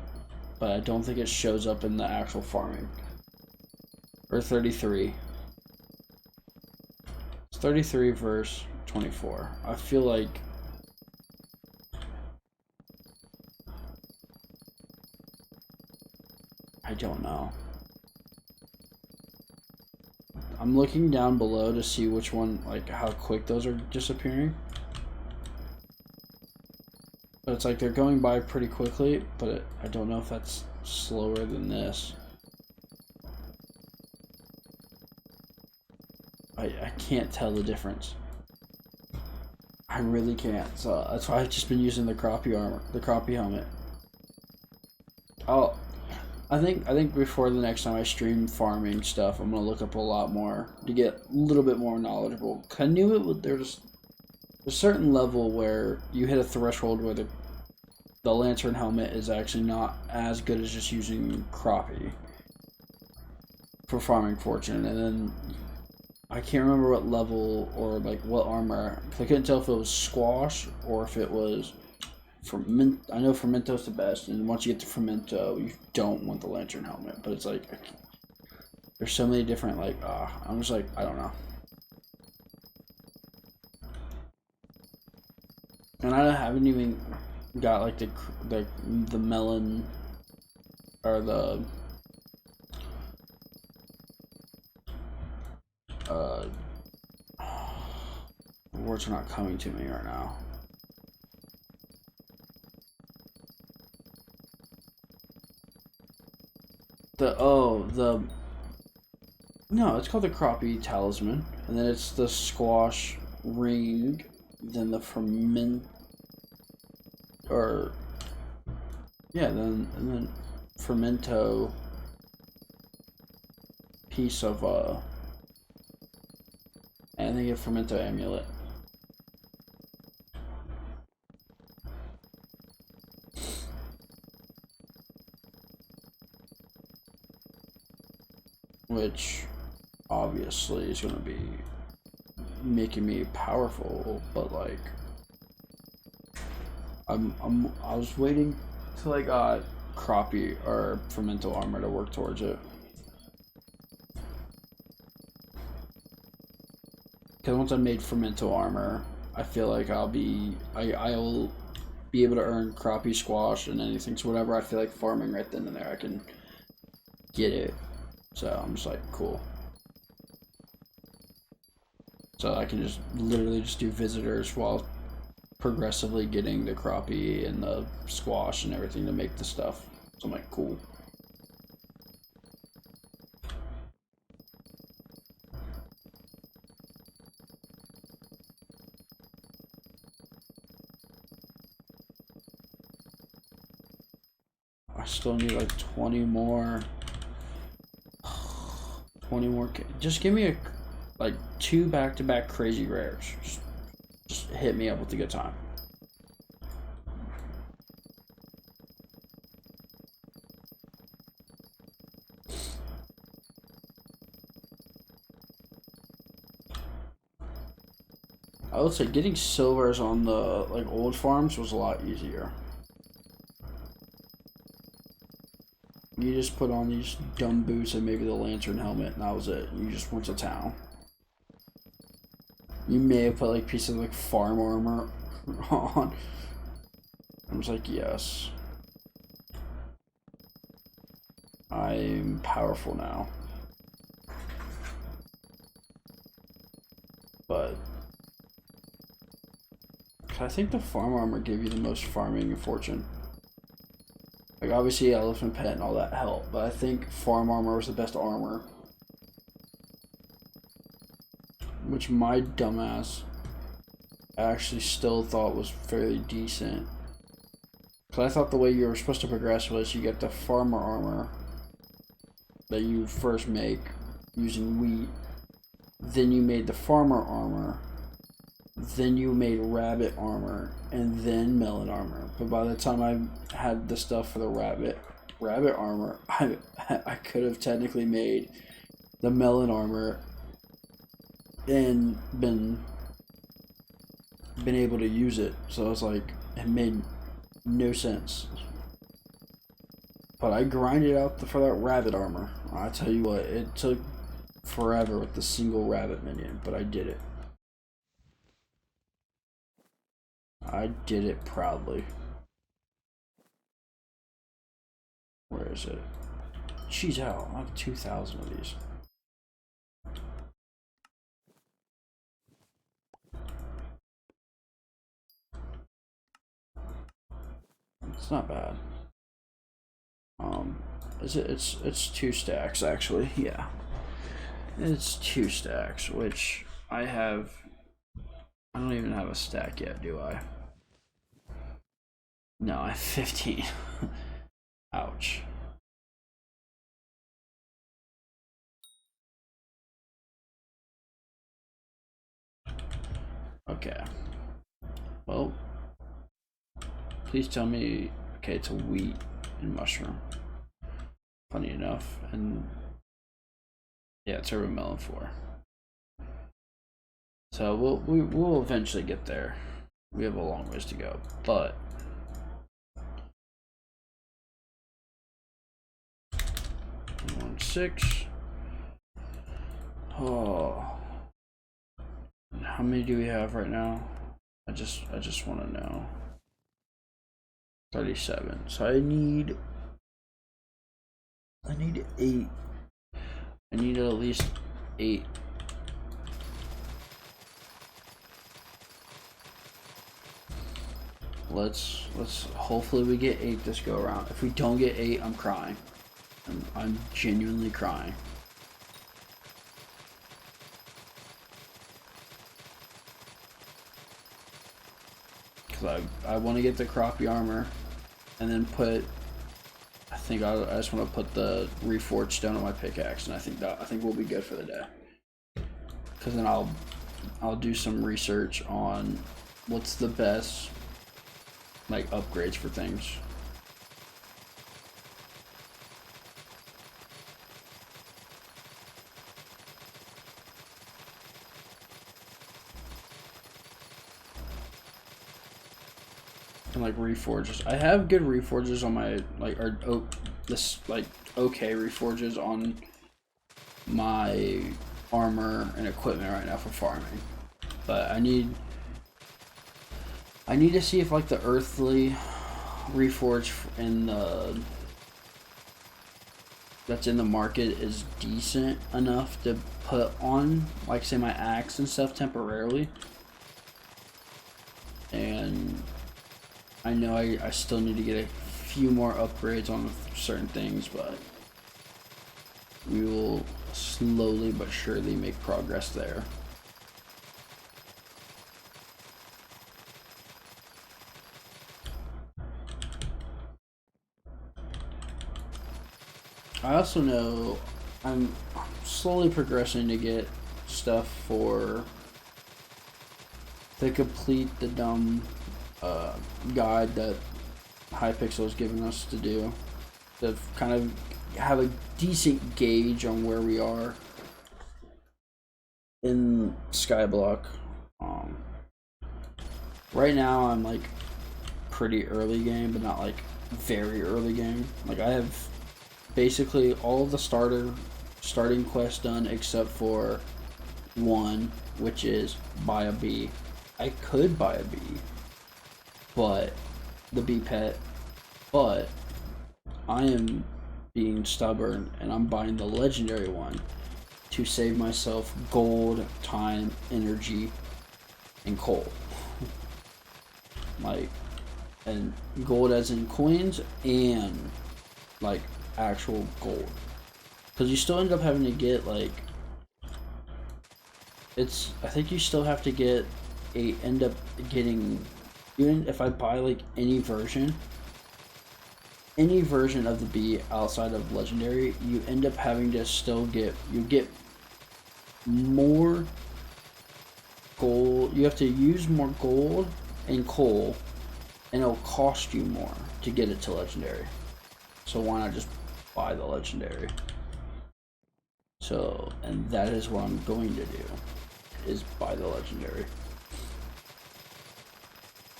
but I don't think it shows up in the actual farming. Or 33. It's 33 versus 24. I feel like I don't know. I'm looking down below to see which one, like how quick those are disappearing. But it's like they're going by pretty quickly, but I don't know if that's slower than this. I can't tell the difference. I really can't. So that's why I've just been using the CROPIE armor, the CROPIE helmet. I think before the next time I stream farming stuff, I'm gonna look up a lot more to get a little bit more knowledgeable. 'Cause I knew it would. There's a certain level where you hit a threshold where the lantern helmet is actually not as good as just using CROPIE for farming fortune, and then I can't remember what level or like what armor. I couldn't tell if it was squash or if it was ferment. I know fermento's the best, and once you get to fermento, you don't want the lantern helmet. But it's like there's so many different like I'm just like I don't know. And I haven't even got like the melon or the words are not coming to me right now. No, it's called the CROPIE talisman, and then it's the squash ring, then the and then fermento piece of I think a fermento amulet. Which obviously is gonna be making me powerful, but like I was waiting till I got CROPIE or fermento armor to work towards it. Because once I made fermento armor, I feel like I'll be able to earn CROPIE squash and anything. So whatever I feel like farming right then and there, I can get it. So I'm just like, cool. So I can just literally just do visitors while progressively getting the CROPIE and the squash and everything to make the stuff. So I'm like, cool. I still need like 20 more. 20 more. Just give me like 2 back-to-back crazy rares. Just hit me up with a good time. I would say getting silvers on the like old farms was a lot easier. You just put on these dumb boots and maybe the lantern helmet, and that was it. You just went to town. You may have put like pieces of like farm armor on. I was like, yes. I'm powerful now. But I think the farm armor gave you the most farming and fortune. Like obviously elephant pet and all that helped, but I think farm armor was the best armor. Which my dumbass actually still thought was fairly decent. Cause I thought the way you were supposed to progress was you get the farmer armor that you first make using wheat, then you made the farmer armor, then you made rabbit armor, and then melon armor. But by the time I had the stuff for the rabbit armor, I could have technically made the melon armor and been able to use it. So it's like, it made no sense. But I grinded out for that rabbit armor. I tell you what, it took forever with the single rabbit minion, but I did it. I did it proudly. Where is it? Jeez, hell, I have 2,000 of these. It's not bad. Is it? It's 2 stacks actually. Yeah, it's 2 stacks, which I have. I don't even have a stack yet, do I? No, I have 15. Ouch. Okay. Well, please tell me. Okay, it's a wheat and mushroom. Funny enough, and yeah, turbo melon 4. So we'll eventually get there. We have a long ways to go, but 6. Oh, how many do we have right now? I just want to know. 37. So I need 8. I need at least 8. Let's hopefully we get 8 this go around. If we don't get 8, I'm crying. I'm genuinely crying. Cause I want to get the CROPIE armor, and then put. I think I just want to put the reforged stone on my pickaxe, and I think we'll be good for the day. Cause then I'll do some research on what's the best like upgrades for things. And like reforges. I have good reforges on my okay reforges on my armor and equipment right now for farming. But I need to see if like the earthly reforge that's in the market is decent enough to put on, like say my axe and stuff temporarily. And I know I still need to get a few more upgrades on certain things, but we will slowly but surely make progress there. I also know I'm slowly progressing to get stuff for to complete the dumb guide that Hypixel is giving us to do, to kind of have a decent gauge on where we are in Skyblock. Right now I'm like pretty early game, but not like very early game. Like I have basically all of the starting quests done except for one, which is buy a bee. I could buy a bee, but the bee pet, but I am being stubborn and I'm buying the legendary one to save myself gold, time, energy, and coal. Like, and gold as in coins and like actual gold, because you still end up having to get like, it's, I think you still have to get end up getting, even if I buy like any version of the bee outside of legendary, you end up having to still get, you get more gold, you have to use more gold and coal, and it'll cost you more to get it to legendary. So why not just buy the legendary? So, and that is what I'm going to do, is buy the legendary.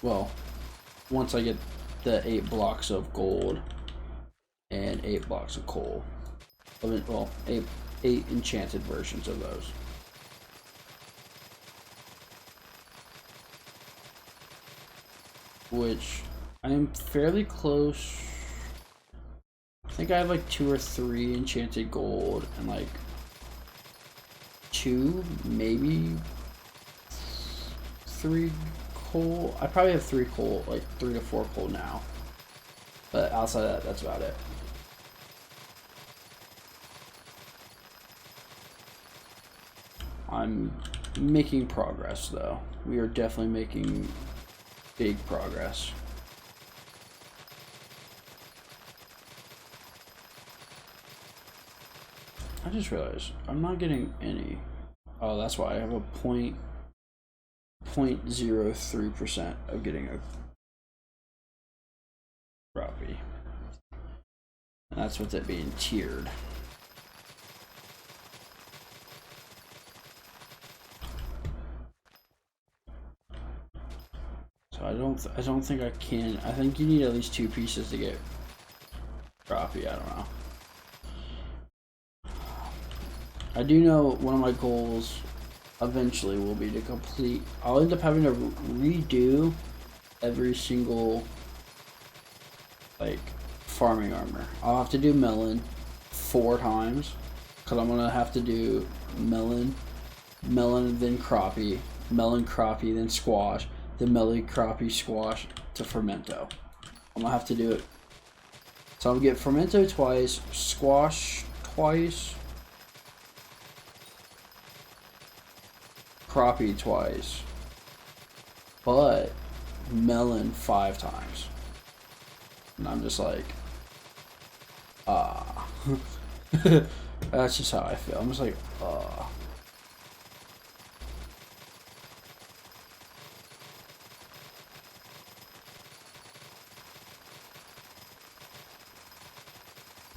Well, once I get the 8 blocks of gold and 8 blocks of coal. Well, 8 enchanted versions of those. Which I am fairly close. I think I have like 2 or 3 enchanted gold and like 2, maybe 3 coal. I probably have 3 coal, like 3 to 4 coal now. But outside of that, that's about it. I'm making progress though. We are definitely making big progress. I just realized I'm not getting any. Oh, that's why I have a 0.03% of getting a CROPIE. And that's with it being tiered. So I don't think I can. I think you need at least 2 pieces to get CROPIE. I don't know. I do know one of my goals eventually will be to complete. I'll end up having to redo every single like farming armor. I'll have to do melon 4 times, because I'm gonna have to do melon, then CROPIE, melon, CROPIE, then squash, then melon, CROPIE, squash to fermento. I'm gonna have to do it. So I'll get fermento twice, squash twice, CROPIE twice, but melon 5 times. And I'm just like, that's just how I feel. I'm just like,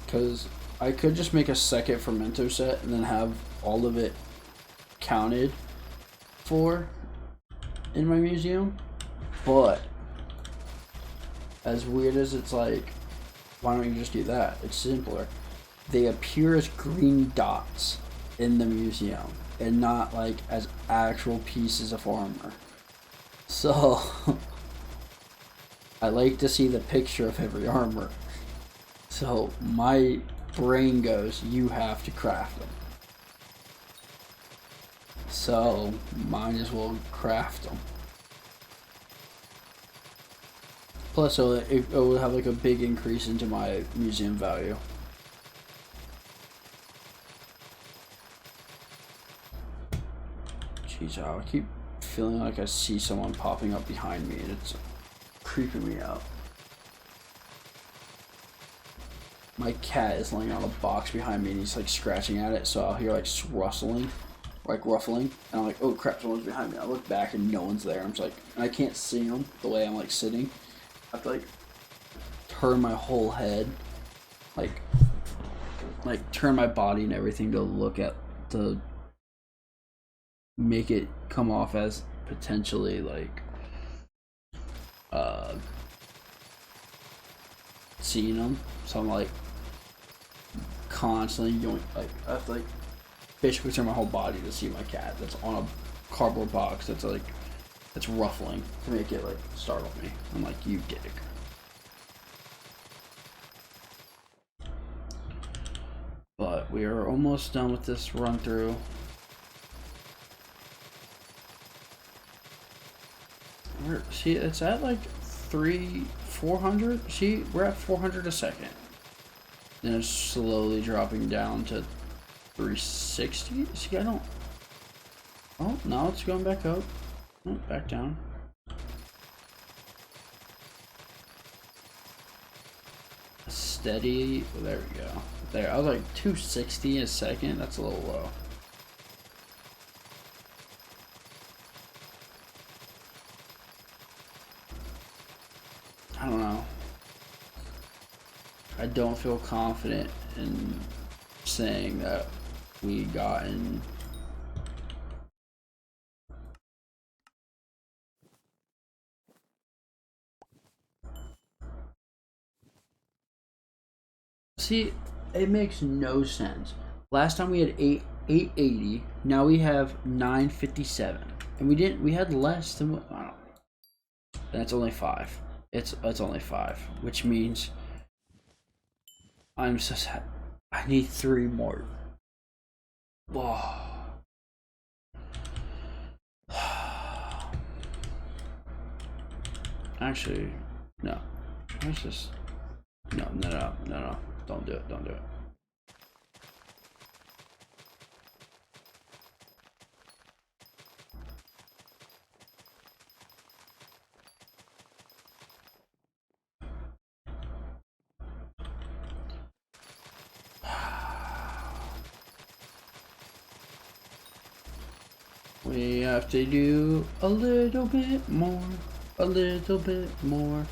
because I could just make a second fermento set and then have all of it counted for in my museum, but as weird as it's like, why don't you just do that? It's simpler. They appear as green dots in the museum and not like as actual pieces of armor. So I like to see the picture of every armor. So my brain goes, you have to craft them. So might as well craft them. Plus, it will have like a big increase into my museum value. Jeez, I keep feeling like I see someone popping up behind me, and it's creeping me out. my cat is laying on a box behind me and he's like scratching at it, so I'll hear like rustling, like ruffling, and I'm like, oh crap, someone's behind me. I look back and no one's there. I'm just like, and I can't see them the way I'm like sitting. I have to like turn my whole head, like turn my body and everything to look at, to make it come off as potentially like seeing them. So I'm like constantly going, like I have to like basically turn my whole body to see my cat that's on a cardboard box that's like that's ruffling to make it like startle me. I'm like, you dick. But we are almost done with this run through. See, it's at like 400. See, we're at 400 a second. Then it's slowly dropping down to 360. See, I don't. Oh, now it's going back up. Oh, back down. Steady. There we go. There, I was like 260 a second. That's a little low. I don't know. I don't feel confident in saying that we gotten see, it makes no sense. Last time we had 880, now we have 957. And we had less than what, I don't know. That's only 5. It's only 5, which means I'm so sad. I need 3 more. Whoa. Actually, no. Let's just no. Don't do it. Don't do it. We have to do a little bit more, a little bit more,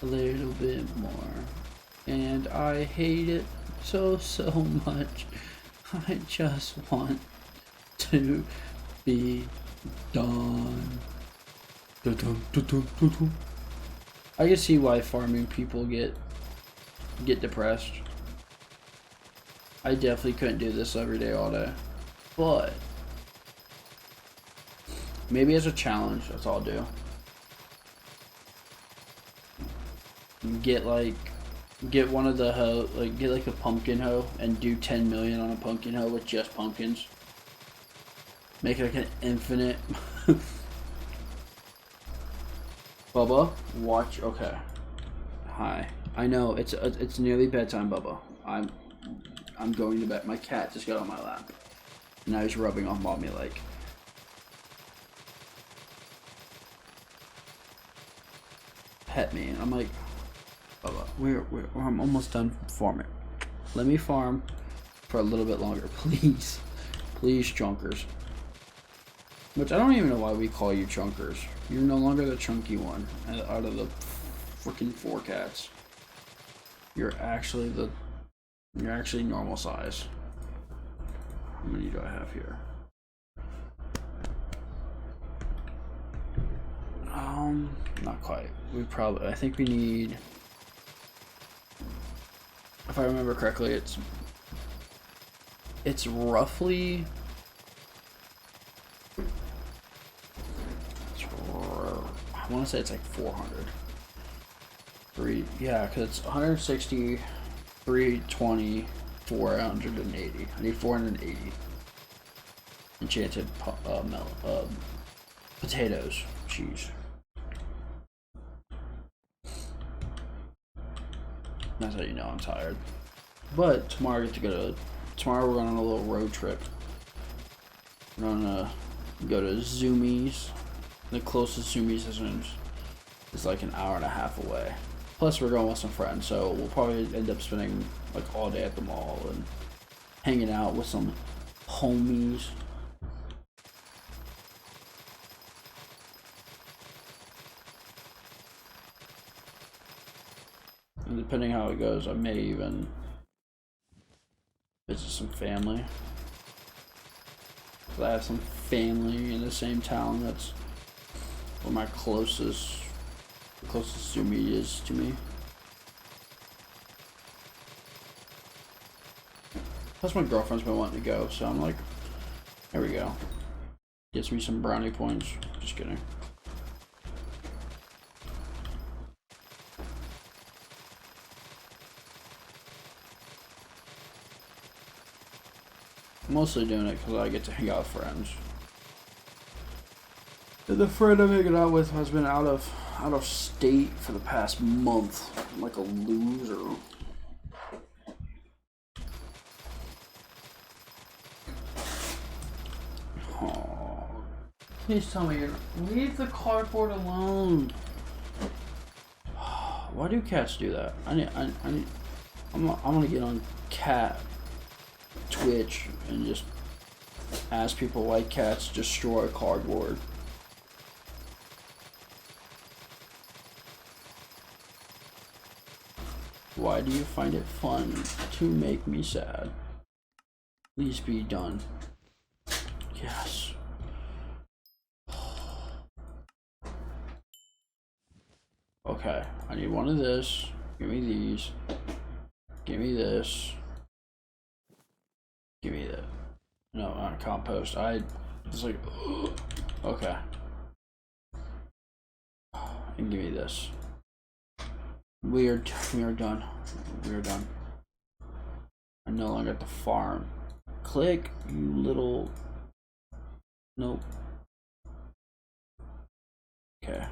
a little bit more. And I hate it so much. I just want to be done. I can see why farming people get depressed. I definitely couldn't do this every day all day. But maybe as a challenge, that's all I'll do. Get one of the hoe, like get like a pumpkin hoe and do 10 million on a pumpkin hoe with just pumpkins. Make it like an infinite. Bubba, watch. Okay. Hi. I know it's nearly bedtime, Bubba. I'm going to bed. My cat just got on my lap. Now he's rubbing off on me like. Pet me. I'm like, Bubba, I'm almost done farming. Let me farm for a little bit longer, please. Please, chunkers. Which I don't even know why we call you chunkers. You're no longer the chunky one out of the freaking 4 cats. You're actually normal size. How many do I have here? Not quite. I think we need, if I remember correctly, it's roughly, I want to say it's like 400. Yeah, because it's 160, 320, 480. I need 480 enchanted potatoes. Jeez. That's how you know I'm tired. But tomorrow tomorrow we're going on a little road trip. We're gonna go to Zoomies. The closest Zoomies is like an hour and a half away. Plus we're going with some friends, so we'll probably end up spending like all day at the mall and hanging out with some homies. And depending how it goes, I may even visit some family. I have some family in the same town. That's where my closest Zoom meet is to me. Plus my girlfriend's been wanting to go, so I'm like, there we go. Gets me some brownie points. Just kidding. I'm mostly doing it because I get to hang out with friends. And the friend I'm hanging out with has been out of state for the past month. I'm like a loser. Oh, please tell me leave the cardboard alone. Why do cats do that? I'm gonna get on cat Twitch and just ask people why cats destroy cardboard. Why do you find it fun to make me sad? Please be done. Yes. Okay, I need one of this. Give me these. Give me this. Give me that. No, not compost. It's like, okay. And give me this. We are done. We are done. I no longer have to farm. Click, you little. Nope. Okay.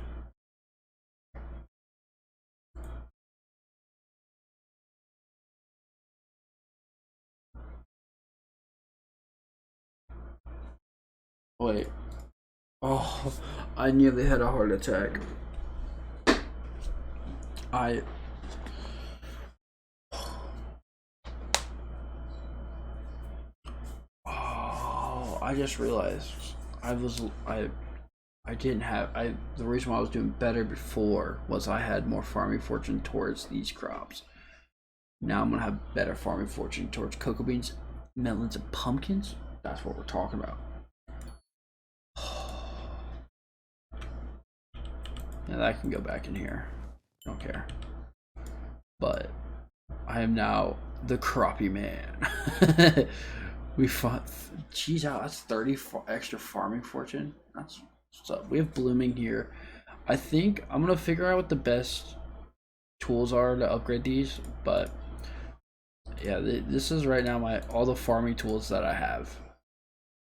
Wait. Oh, I nearly had a heart attack. I just realized I didn't have the reason why I was doing better before was I had more farming fortune towards these crops. Now I'm gonna have better farming fortune towards cocoa beans, melons, and pumpkins. That's what we're talking about. Now that can go back in here. Don't care. But I am now the CROPIE man. We fought. Geez, that's 30 extra farming fortune. That's what's up. We have blooming here. I think I'm gonna figure out what the best tools are to upgrade these. But yeah, this is right now all the farming tools that I have.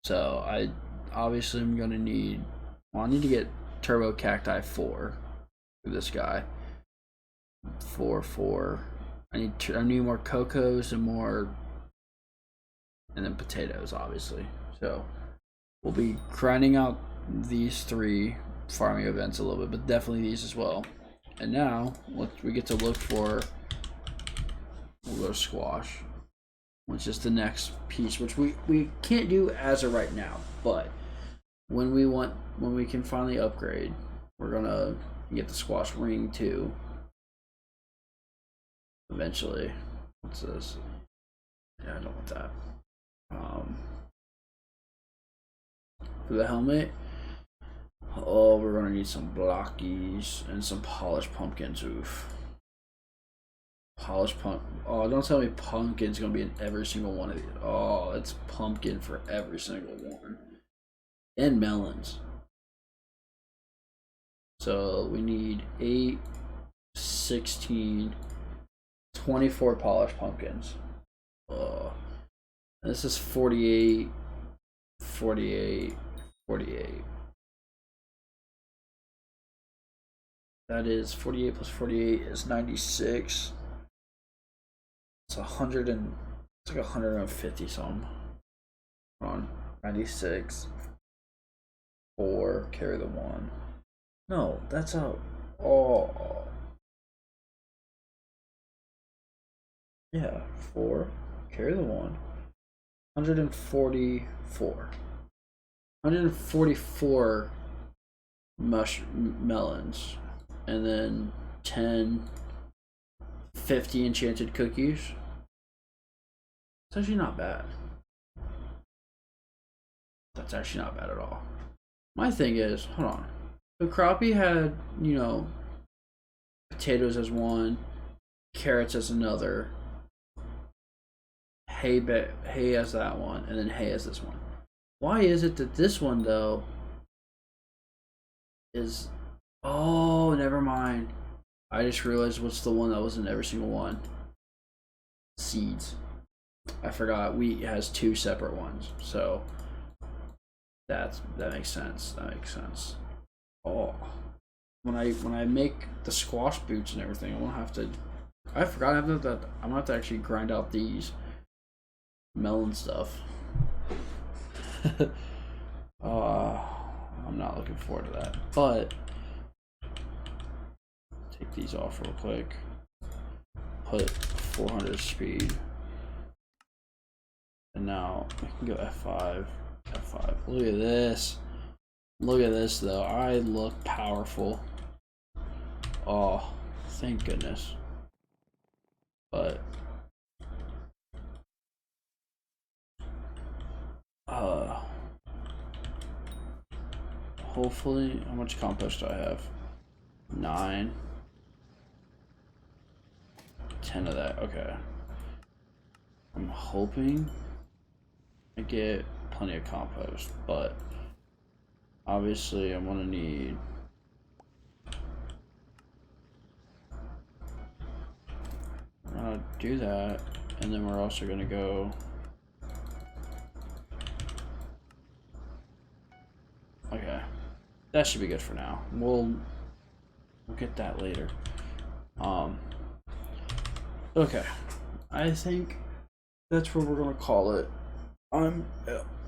So I obviously am gonna need. Well, I need to get turbo cacti 4 for this guy. 4. I need more cocos and more. And then potatoes, obviously. So we'll be grinding out these 3 farming events a little bit, but definitely these as well. And now we get to look for. We'll go to squash, which is the next piece, which we can't do as of right now. But when we can finally upgrade, we're gonna get the squash ring too. Eventually, what's this? Yeah, I don't want that. For the helmet, oh, we're gonna need some blockies and some polished pumpkins. Oof. Polished oh, don't tell me pumpkin's gonna be in every single one of these. Oh, it's pumpkin for every single one. And melons. So we need 8, 16, 24 polished pumpkins. Oh. This is 48, 48, 48. That is 48 plus 48 is 96. It's 100 and it's like 150 some. On 96. 4, carry the 1. No, that's a. Oh. Yeah, 4. Carry the 1. 144. 144 melons. And then 10, 50 enchanted cookies. It's actually not bad. That's actually not bad at all. My thing is, hold on. The CROPIE had, you know, potatoes as one, carrots as another, hay as that one, and then hay as this one. Why is it that this one though is? Oh, never mind. I just realized what's the one that was in every single one. Seeds. I forgot wheat has 2 separate ones, so that makes sense. That makes sense. Oh, when I make the squash boots and everything, I won't have to. I forgot I'm gonna have to actually grind out these melon stuff. I'm not looking forward to that, but take these off real quick. Put 400 speed, and now I can go F5. F5. Look at this. Look at this though. I look powerful. Oh, thank goodness. But hopefully, how much compost do I have? 9. 10 of that. Okay. I'm hoping I get plenty of compost, but obviously I'm gonna need do that, and then we're also gonna go okay. That should be good for now. We'll get that later. Okay. I think that's what we're gonna call it.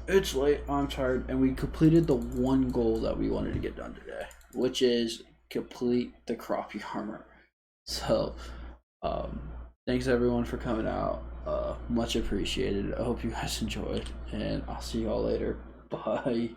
It's late, I'm tired, and we completed the one goal that we wanted to get done today, which is complete the CROPIE armor. So thanks everyone for coming out. Much appreciated. I hope you guys enjoyed, and I'll see y'all later. Bye.